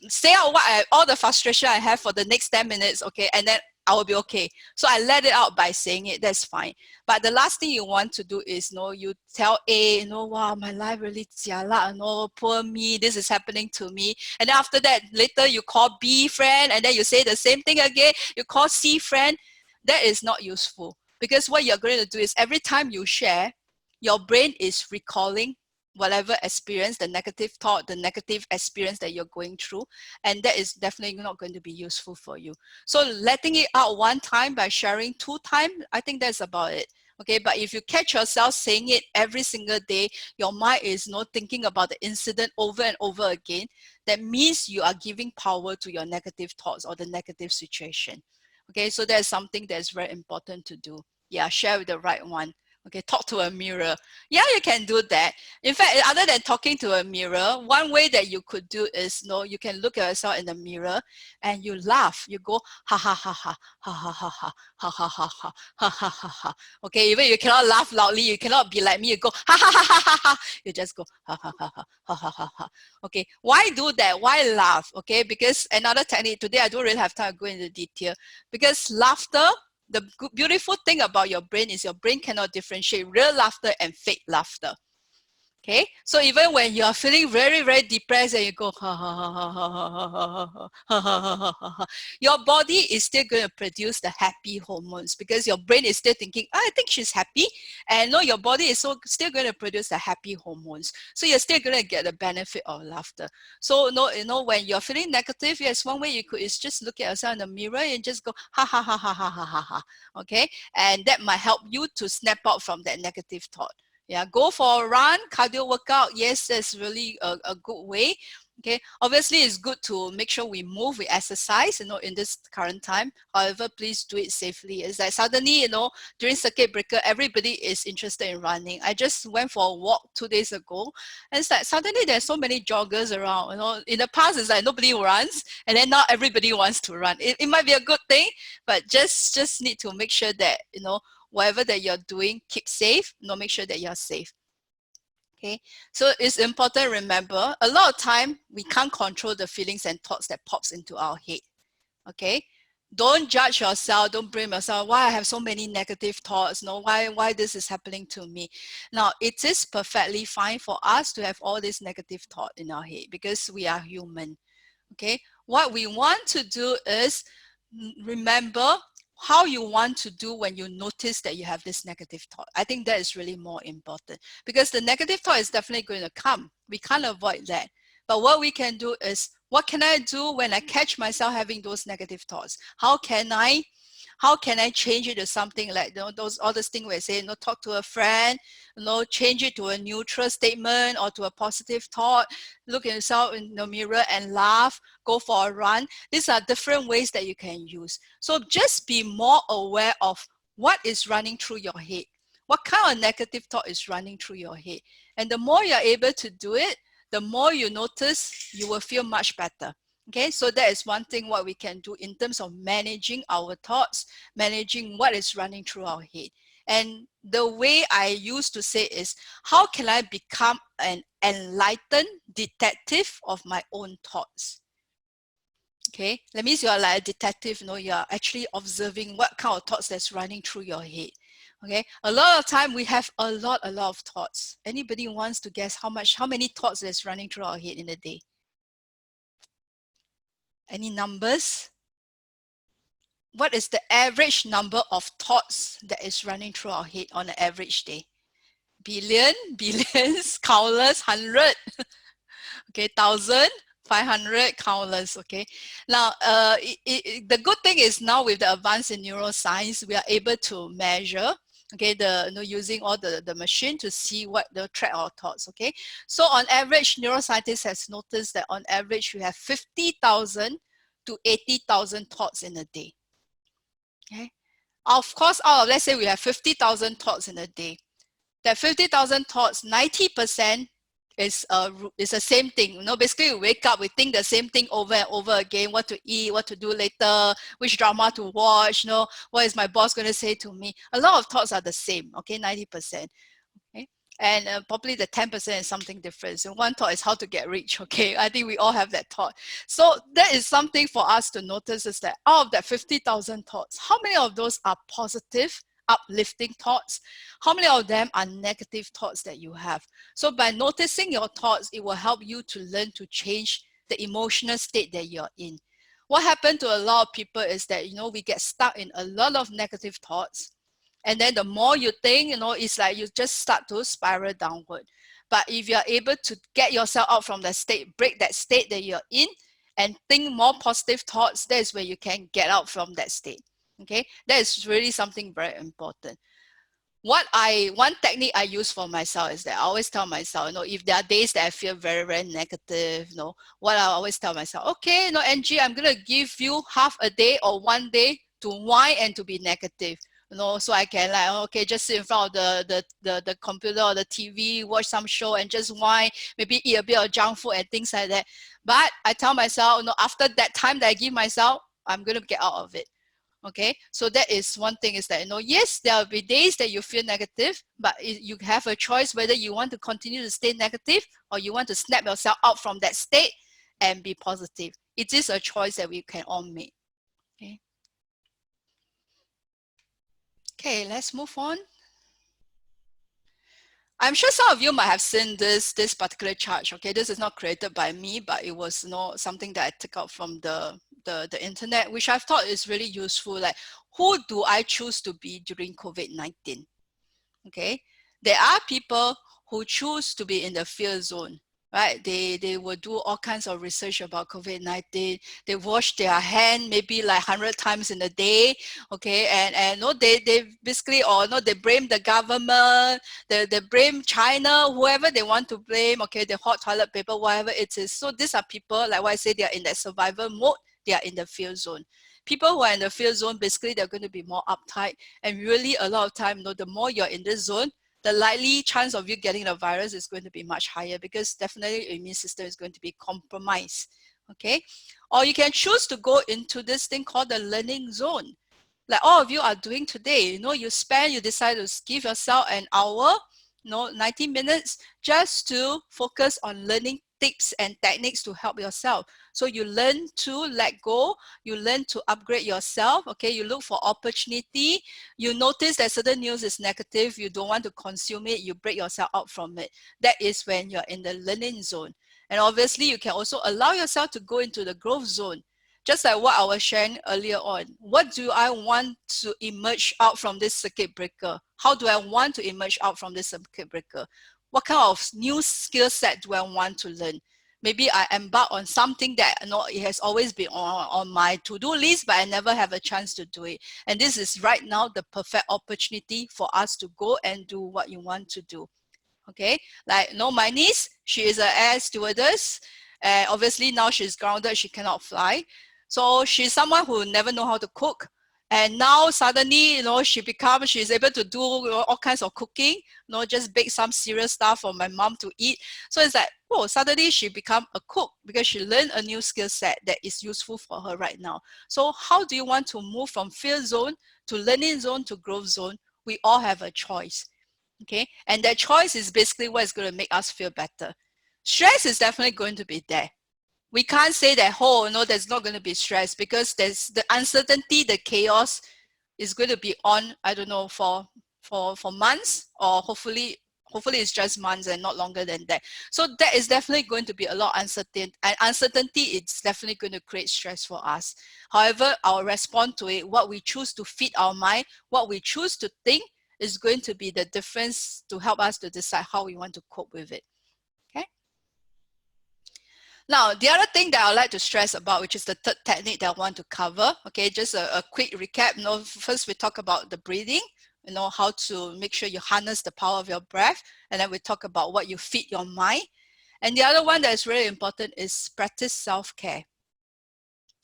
say out all the frustration I have for the next 10 minutes. Okay, and then I will be okay. So I let it out by saying it, that's fine. But the last thing you want to do is you tell A, wow, my life really jialat, poor me, this is happening to me. And then after that, later you call B friend, and then you say the same thing again, you call C friend. That is not useful, because what you're going to do is every time you share, your brain is recalling whatever experience, the negative thought, the negative experience that you're going through, and that is definitely not going to be useful for you. So letting it out one time by sharing 2 times, I think that's about it. Okay, but if you catch yourself saying it every single day, your mind is not thinking about the incident over and over again, that means you are giving power to your negative thoughts or the negative situation. Okay, so that's something that's very important to do. Yeah, share with the right one. Okay, talk to a mirror. Yeah, you can do that. In fact, other than talking to a mirror, one way that you could do is, you can look at yourself in the mirror and you laugh. You go, ha ha ha ha, ha ha ha ha, ha ha ha ha, ha ha ha ha. Okay, even you cannot laugh loudly, you cannot be like me, you go, ha ha ha ha ha ha. You just go, ha ha ha ha, ha ha ha ha. Okay, why do that? Why laugh? Okay, because another technique, today I don't really have time to go into detail, because laughter, the beautiful thing about your brain is your brain cannot differentiate real laughter and fake laughter. Okay, so even when you are feeling very, very depressed and you go, ha, ha, ha, ha, ha, ha, ha, ha, ha, ha, ha, ha, ha, your body is still going to produce the happy hormones, because your brain is still thinking, I think she's happy. And your body is still going to produce the happy hormones. So you're still going to get the benefit of laughter. So, when you're feeling negative, yes, one way you could is just look at yourself in the mirror and just go, ha, ha, ha, ha, ha, ha, ha, ha. Okay, and that might help you to snap out from that negative thought. Yeah, go for a run, cardio workout. Yes, that's really a good way. Okay, obviously it's good to make sure we move, we exercise, in this current time. However, please do it safely. It's like suddenly, during circuit breaker, everybody is interested in running. I just went for a walk 2 days ago, and it's like suddenly there's so many joggers around. In the past, it's like nobody runs, and then now everybody wants to run. It might be a good thing, but just need to make sure that, whatever that you're doing, keep safe. Make sure that you're safe. Okay, so it's important, remember, a lot of time we can't control the feelings and thoughts that pops into our head. Okay, don't judge yourself, don't blame yourself, why I have so many negative thoughts, why this is happening to me. Now, it is perfectly fine for us to have all this negative thought in our head, because we are human. Okay, what we want to do is remember how you want to do when you notice that you have this negative thought. I think that is really more important, because the negative thought is definitely going to come. We can't avoid that. But what we can do is, what can I do when I catch myself having those negative thoughts? How can I change it to something like, those all those things where I say, talk to a friend, change it to a neutral statement or to a positive thought, look at yourself in the mirror and laugh, go for a run. These are different ways that you can use. So just be more aware of what is running through your head. What kind of negative thought is running through your head? And the more you're able to do it, the more you notice, you will feel much better. Okay, so that is one thing what we can do in terms of managing our thoughts, managing what is running through our head. And the way I used to say is, how can I become an enlightened detective of my own thoughts? Okay, that means you are like a detective, you are actually observing what kind of thoughts that's running through your head. Okay, a lot of time we have a lot of thoughts. Anybody wants to guess how many thoughts that's running through our head in a day? Any numbers? What is the average number of thoughts that is running through our head on an average day? Billion, billions, countless, 100, okay, 1,000, 500, countless, okay. Now, the good thing is now with the advance in neuroscience, we are able to measure, okay, using all the machine to see what the track our thoughts, okay. So on average, neuroscientists has noticed that on average, we have 50,000 to 80,000 thoughts in a day, okay. Of course, let's say we have 50,000 thoughts in a day. That 50,000 thoughts, 90% is the same thing. You know, basically we wake up, we think the same thing over and over again, what to eat, what to do later, which drama to watch, you know, what is my boss going to say to me. A lot of thoughts are the same, okay, 90%. Okay? And probably the 10% is something different. So one thought is how to get rich, okay? I think we all have that thought. So that is something for us to notice, is that out of that 50,000 thoughts, how many of those are positive, uplifting thoughts? How many of them are negative thoughts that you have? So by noticing your thoughts, it will help you to learn to change the emotional state that you're in. What happened to a lot of people is that, you know, we get stuck in a lot of negative thoughts. And then the more you think, you know, it's like you just start to spiral downward. But if you're able to get yourself out from that state, break that state that you're in, and think more positive thoughts, that is where you can get out from that state. Okay, that is really something very important. One technique I use for myself is that I always tell myself, you know, if there are days that I feel very, very negative, you know, what I always tell myself, okay, you know, Angie, I'm going to give you half a day or one day to whine and to be negative. You know, so I can like, okay, just sit in front of the computer or the TV, watch some show and just whine, maybe eat a bit of junk food and things like that. But I tell myself, you know, after that time that I give myself, I'm going to get out of it. Okay, so that is one thing, is that, you know, yes, there will be days that you feel negative, but you have a choice whether you want to continue to stay negative or you want to snap yourself out from that state and be positive. It is a choice that we can all make. Okay, okay, let's move on. I'm sure some of you might have seen this particular chart. Okay, this is not created by me, but it was, you know, something that I took out from the internet, which I thought is really useful. Like, who do I choose to be during COVID-19? Okay, there are people who choose to be in the fear zone, right? They will do all kinds of research about COVID-19. They wash their hand maybe like 100 times in a day, okay? And no, they basically, or no, they blame the government, they blame China, whoever they want to blame, okay, the hot toilet paper, whatever it is. So these are people, like what I say, they are in that survival mode, they are in the fear zone. People who are in the fear zone, basically they're going to be more uptight, and really a lot of time, you know, the more you're in this zone, the likely chance of you getting the virus is going to be much higher, because definitely your immune system is going to be compromised. Okay, or you can choose to go into this thing called the learning zone, like all of you are doing today. You know, you decide to give yourself an hour, you know, 90 minutes just to focus on learning tips and techniques to help yourself. So you learn to let go, you learn to upgrade yourself, okay, you look for opportunity, you notice that certain news is negative, you don't want to consume it, you break yourself out from it. That is when you're in the learning zone. And obviously you can also allow yourself to go into the growth zone. Just like what I was sharing earlier on, what do I want to emerge out from this circuit breaker? How do I want to emerge out from this circuit breaker? What kind of new skill set do I want to learn? Maybe I embark on something that, you know, it has always been on my to-do list, but I never have a chance to do it. And this is right now the perfect opportunity for us to go and do what you want to do. Okay, like, you know, my niece, she is an air stewardess, and obviously now she's grounded, she cannot fly. So she's someone who never know how to cook. And now suddenly, you know, she's able to do, you know, all kinds of cooking, you know, just bake some serious stuff for my mom to eat. So it's like, oh, suddenly she become a cook because she learned a new skill set that is useful for her right now. So how do you want to move from fear zone to learning zone to growth zone? We all have a choice. Okay, and that choice is basically what is going to make us feel better. Stress is definitely going to be there. We can't say that, oh, no, there's not going to be stress, because there's the uncertainty, the chaos is going to be on, I don't know, for months, or hopefully hopefully it's just months and not longer than that. So that is definitely going to be a lot uncertain, and uncertainty is definitely going to create stress for us. However, our response to it, what we choose to feed our mind, what we choose to think, is going to be the difference to help us to decide how we want to cope with it. Okay. Now, the other thing that I would like to stress about, which is the third technique that I want to cover, okay, just a quick recap. First we talk about the breathing, how to make sure you harness the power of your breath, and then we talk about what you feed your mind. And the other one that is really important is practice self-care.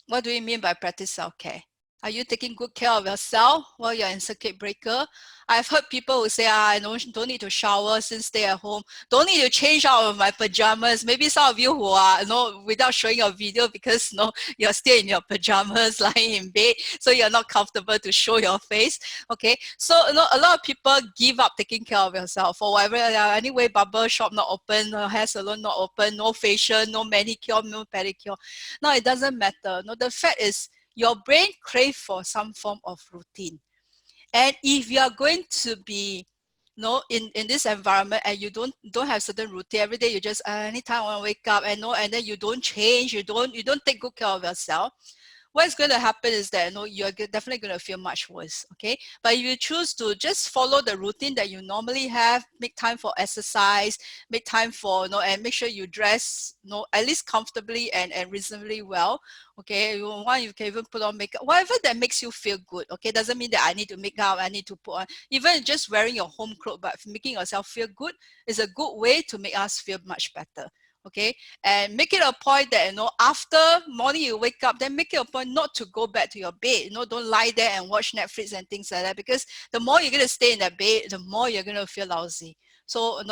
What do we mean by practice self-care? Are you taking good care of yourself while you're in circuit breaker? I've heard people who say, I don't need to shower since stay at home. Don't need to change out of my pajamas. Maybe some of you who are, without showing your video because, you're still in your pajamas lying in bed. So you're not comfortable to show your face. Okay. So, a lot of people give up taking care of yourself for whatever. Anyway, barber shop not open, hair salon not open, no facial, no manicure, no pedicure. No, it doesn't matter. No, the fact is, your brain craves for some form of routine. And if you are going to be in this environment and you don't have certain routine every day, you just anytime I want to wake up and then you don't change, you don't take good care of yourself, what's going to happen is that you're definitely going to feel much worse. Okay, but if you choose to just follow the routine that you normally have, make time for exercise, make time for and make sure you dress at least comfortably and reasonably well. Okay, you can even put on makeup, whatever that makes you feel good. Okay, doesn't mean that I need to make up, I need to put on, even just wearing your home clothes, but making yourself feel good is a good way to make us feel much better. Okay, and make it a point that after morning you wake up, then make it a point not to go back to your bed. Don't lie there and watch Netflix and things like that, because the more you're going to stay in that bed, the more you're going to feel lousy. So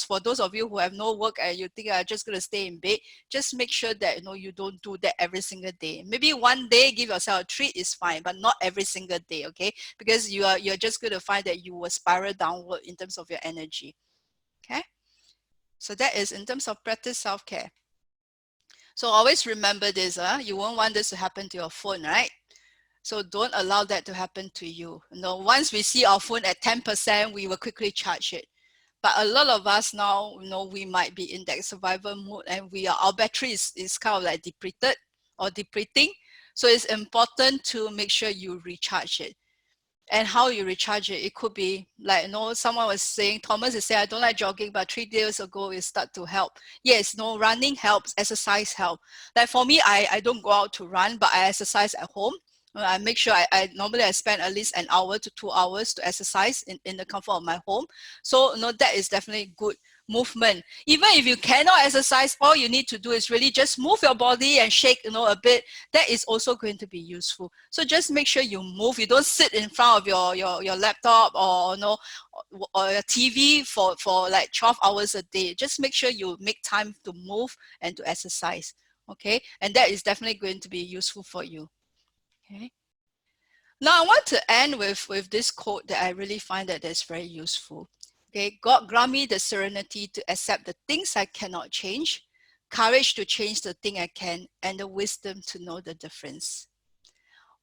for those of you who have no work and you think are just going to stay in bed, just make sure that you don't do that every single day. Maybe one day give yourself a treat is fine, but not every single day. Okay, because you're just going to find that you will spiral downward in terms of your energy. Okay. So that is in terms of practice self-care. So always remember this, you won't want this to happen to your phone, right? So don't allow that to happen to you. Once we see our phone at 10%, we will quickly charge it. But a lot of us now, we might be in that survival mode, and our battery is kind of like depleted or depleting. So it's important to make sure you recharge it. And how you recharge it, it could be like, someone was saying, Thomas is saying, I don't like jogging, but 3 days ago it started to help. Yes, running helps, exercise helps. Like for me, I don't go out to run, but I exercise at home. I make sure I normally spend at least an hour to 2 hours to exercise in the comfort of my home. So that is definitely good movement. Even if you cannot exercise, all you need to do is really just move your body and shake a bit. That is also going to be useful. So just make sure you move. You don't sit in front of your laptop or or your TV for like 12 hours a day. Just make sure you make time to move and to exercise. Okay, and that is definitely going to be useful for you. Okay. Now I want to end with this quote that I really find that is very useful. Okay, God grant me the serenity to accept the things I cannot change, courage to change the thing I can, and the wisdom to know the difference.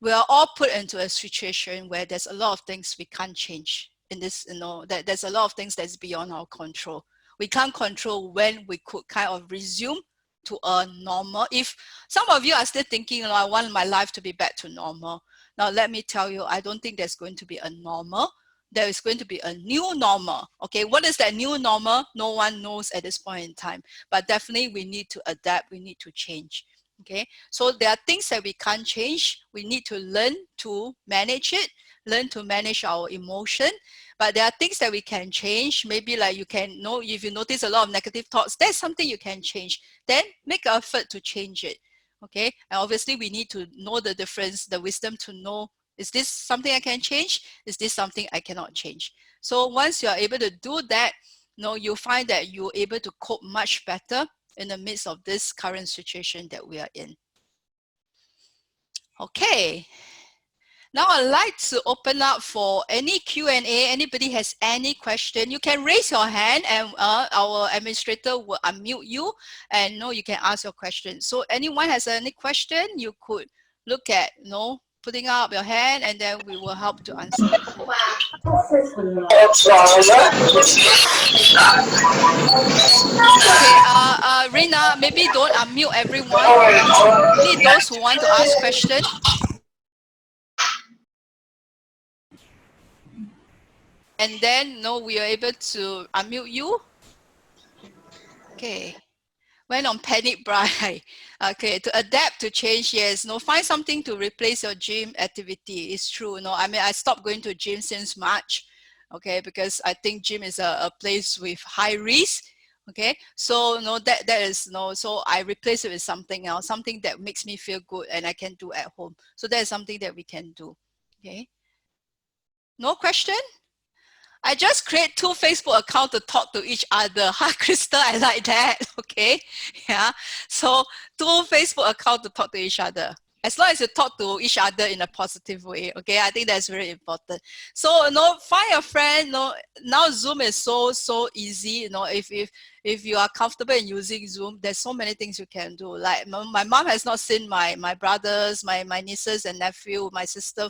We are all put into a situation where there's a lot of things we can't change. In this, that there's a lot of things that's beyond our control. We can't control when we could kind of resume to a normal. If some of you are still thinking, I want my life to be back to normal. Now, let me tell you, I don't think there's going to be a normal. There is going to be a new normal. Okay, what is that new normal? No one knows at this point in time. But definitely we need to adapt. We need to change. Okay, so there are things that we can't change. We need to learn to manage it, learn to manage our emotion. But there are things that we can change. Maybe like you can know, if you notice a lot of negative thoughts, that's something you can change. Then make an effort to change it. Okay, and obviously we need to know the difference, the wisdom to know, is this something I can change? Is this something I cannot change? So once you're able to do that, you'll find that you're able to cope much better in the midst of this current situation that we are in. Okay. Now I'd like to open up for any Q&A. Anybody has any question, you can raise your hand and our administrator will unmute you and you can ask your question. So anyone has any question, you could look at putting up your hand, and then we will help to answer it. Okay, Rina, maybe don't unmute everyone. Only those who want to ask questions. And then, we are able to unmute you. Okay. Went on panic buy. Okay, to adapt to change, yes. Find something to replace your gym activity. It's true. I mean, I stopped going to gym since March. Okay, because I think gym is a place with high risk. Okay, so that is so I replace it with something else, something that makes me feel good and I can do at home. So that is something that we can do. Okay. No question? I just create 2 Facebook accounts to talk to each other. Hi, Crystal, I like that. Okay, yeah. So 2 Facebook accounts to talk to each other. As long as you talk to each other in a positive way, okay, I think that's very important. So, find a friend. Now Zoom is so easy. If you are comfortable in using Zoom, there's so many things you can do. Like my mom has not seen my brothers, my nieces and nephew, my sister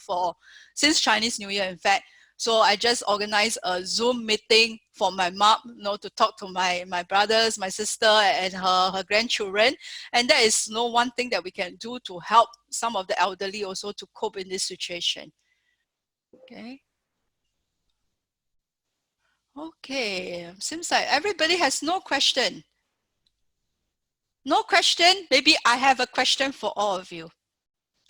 since Chinese New Year, in fact. So I just organized a Zoom meeting for my mom, to talk to my brothers, my sister, and her grandchildren. And that is one thing that we can do to help some of the elderly also to cope in this situation. Okay. Okay. Seems like everybody has no question. No question? Maybe I have a question for all of you.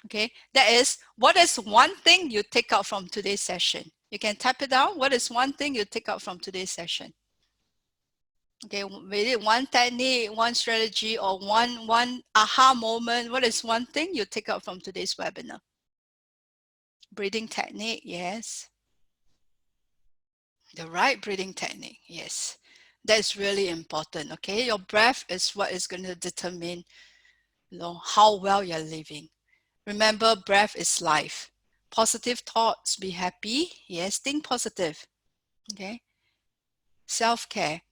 Okay. That is, what is one thing you take out from today's session? You can type it down. What is one thing you take out from today's session? Okay, maybe one technique, one strategy, or one aha moment. What is one thing you take out from today's webinar? Breathing technique, yes. The right breathing technique, yes. That's really important, okay? Your breath is what is going to determine, how well you're living. Remember, breath is life. Positive thoughts, be happy. Yes, think positive, okay? Self-care.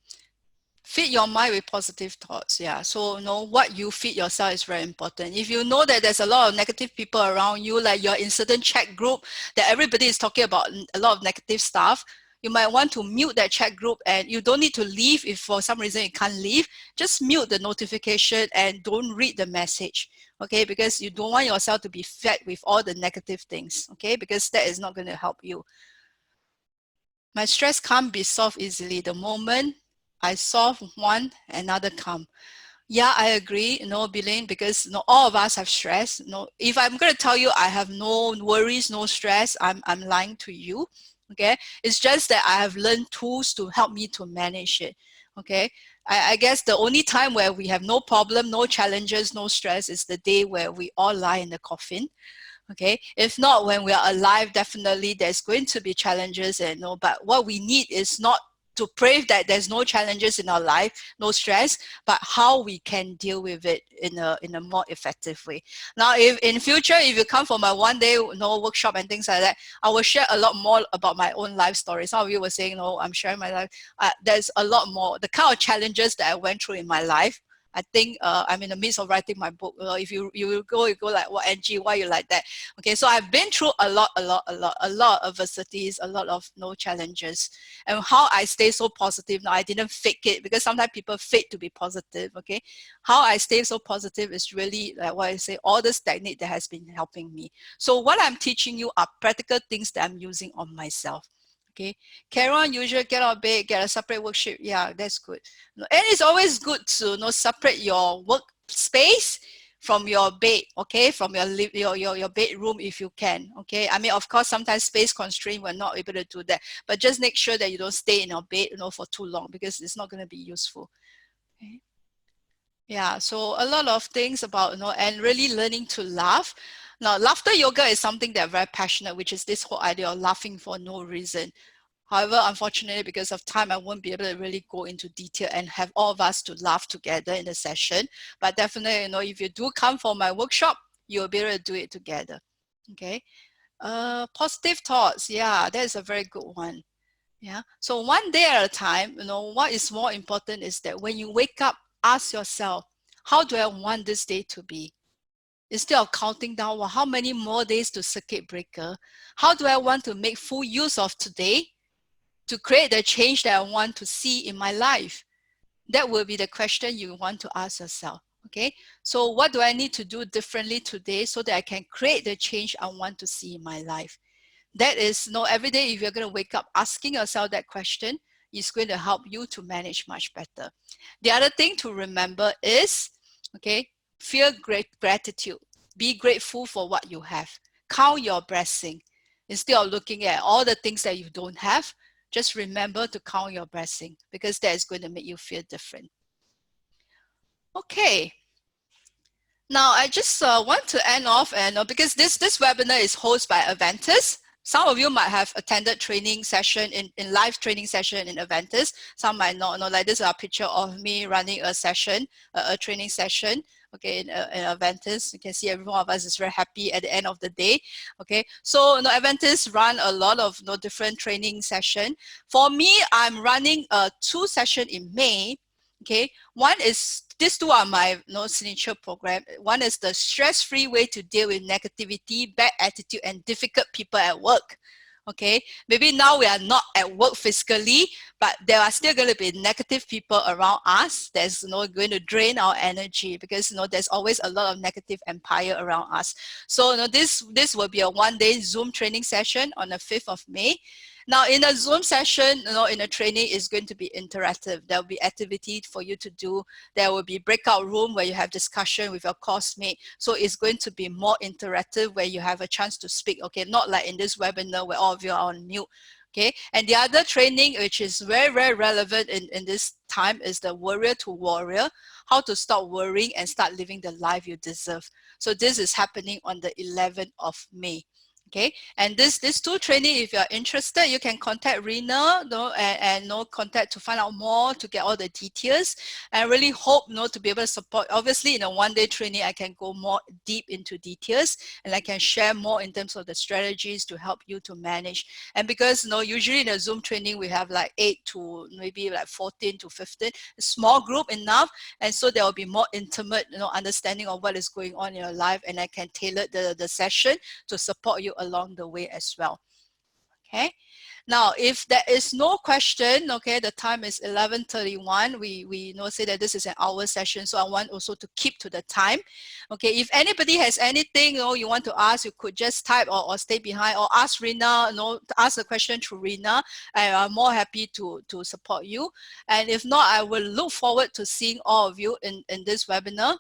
Feed your mind with positive thoughts. Yeah. So what you feed yourself is very important. If you know that there's a lot of negative people around you, like you're in certain chat group that everybody is talking about a lot of negative stuff, you might want to mute that chat group, and you don't need to leave if for some reason you can't leave. Just mute the notification and don't read the message. Okay, because you don't want yourself to be fed with all the negative things. Okay, because that is not going to help you. My stress can't be solved easily. The moment I solve one, another come. Yeah, I agree, Bilin, because all of us have stress. If I'm going to tell you I have no worries, no stress, I'm lying to you. Okay, it's just that I have learned tools to help me to manage it. Okay, I guess the only time where we have no problem, no challenges, no stress is the day where we all lie in the coffin. Okay, if not, when we are alive, definitely there's going to be challenges, but what we need is not to pray that there's no challenges in our life, no stress, but how we can deal with it in a more effective way. Now, if in future, if you come for my one-day workshop and things like that, I will share a lot more about my own life story. Some of you were saying, I'm sharing my life. There's a lot more. The kind of challenges that I went through in my life, I think I'm in the midst of writing my book. If you go like, well, Angie, why you like that? Okay, so I've been through a lot of adversities, a lot of challenges, and how I stay so positive. Now, I didn't fake it, because sometimes people fake to be positive. Okay, how I stay so positive is really like what I say, all this technique that has been helping me. So what I'm teaching you are practical things that I'm using on myself. Okay, carry on, usual, get out of bed, get a separate worksheet. Yeah, that's good. And it's always good to separate your work space from your bed, okay, from your bedroom if you can. Okay, I mean, of course, sometimes space constraint, we're not able to do that, but just make sure that you don't stay in your bed for too long, because it's not going to be useful. Okay. Yeah, so a lot of things about and really learning to laugh. Now, laughter yoga is something that I'm very passionate, which is this whole idea of laughing for no reason. However, unfortunately, because of time, I won't be able to really go into detail and have all of us to laugh together in the session. But definitely, if you do come for my workshop, you'll be able to do it together. Okay. Positive thoughts. Yeah, that's a very good one. Yeah. So one day at a time, what is more important is that when you wake up, ask yourself, how do I want this day to be? instead of counting down, well, how many more days to circuit breaker? How do I want to make full use of today to create the change that I want to see in my life? That will be the question you want to ask yourself. Okay, so what do I need to do differently today so that I can create the change I want to see in my life? That is, every day if you're going to wake up asking yourself that question, it's going to help you to manage much better. The other thing to remember is, okay, feel great gratitude. Be grateful for what you have. Count your blessing. Instead of looking at all the things that you don't have, just remember to count your blessing, because that is going to make you feel different. Okay. Now, I just want to end off, and because this webinar is hosted by Aventis. Some of you might have attended training session in live training session in Aventis. Some might not know. Like, this is a picture of me running a session, a training session. Okay, in Aventis, you can see every one of us is very happy at the end of the day. Okay, so Aventis run a lot of different training session. For me, I'm running 2 sessions in May. Okay, one is, these 2 are my signature program. One is the stress-free way to deal with negativity, bad attitude, and difficult people at work. Okay, maybe now we are not at work physically, but there are still going to be negative people around us. That's going to drain our energy, because there's always a lot of negative empire around us. So this will be a 1-day Zoom training session on the 5th of May. Now, in a Zoom session, in a training, is going to be interactive. There will be activity for you to do. There will be breakout room where you have discussion with your course mate. So it's going to be more interactive, where you have a chance to speak. Okay, not like in this webinar where all of you are on mute. Okay, and the other training, which is very, very relevant in this time, is the Warrior to Warrior, how to stop worrying and start living the life you deserve. So this is happening on the 11th of May. Okay, and this 2 training, if you're interested, you can contact Rena, and contact to find out more, to get all the details. I really hope to be able to support. Obviously, in a 1-day training, I can go more deep into details, and I can share more in terms of the strategies to help you to manage. And because usually in a Zoom training, we have like 8 to maybe like 14 to 15, a small group enough, and so there will be more intimate understanding of what is going on in your life, and I can tailor the session to support you along the way as well. Okay. Now, if there is no question, okay, the time is 11:31. We say that this is an hour session, so I want also to keep to the time. Okay, if anybody has anything you want to ask, you could just type or stay behind, or ask Rena, ask the question to Rena. I'm more happy to support you. And if not, I will look forward to seeing all of you in this webinar,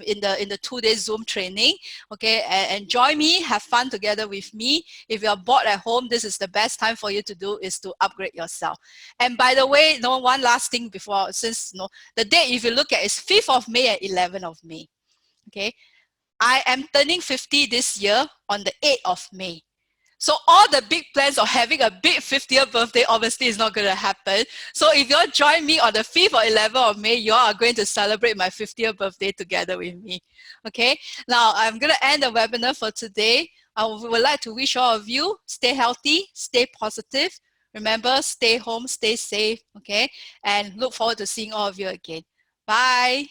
in the 2-day Zoom training. Okay, and join me, have fun together with me. If you're bored at home, this is the best time for you to do, is to upgrade yourself. And by the way, one last thing before, since the date, if you look at, is 5th of May and 11th of May. Okay, I am turning 50 this year on the 8th of May. So all the big plans of having a big 50th birthday obviously is not going to happen. So if you all join me on the 5th or 11th of May, you all are going to celebrate my 50th birthday together with me. Okay, now I'm going to end the webinar for today. I would like to wish all of you stay healthy, stay positive. Remember, stay home, stay safe, okay? And look forward to seeing all of you again. Bye.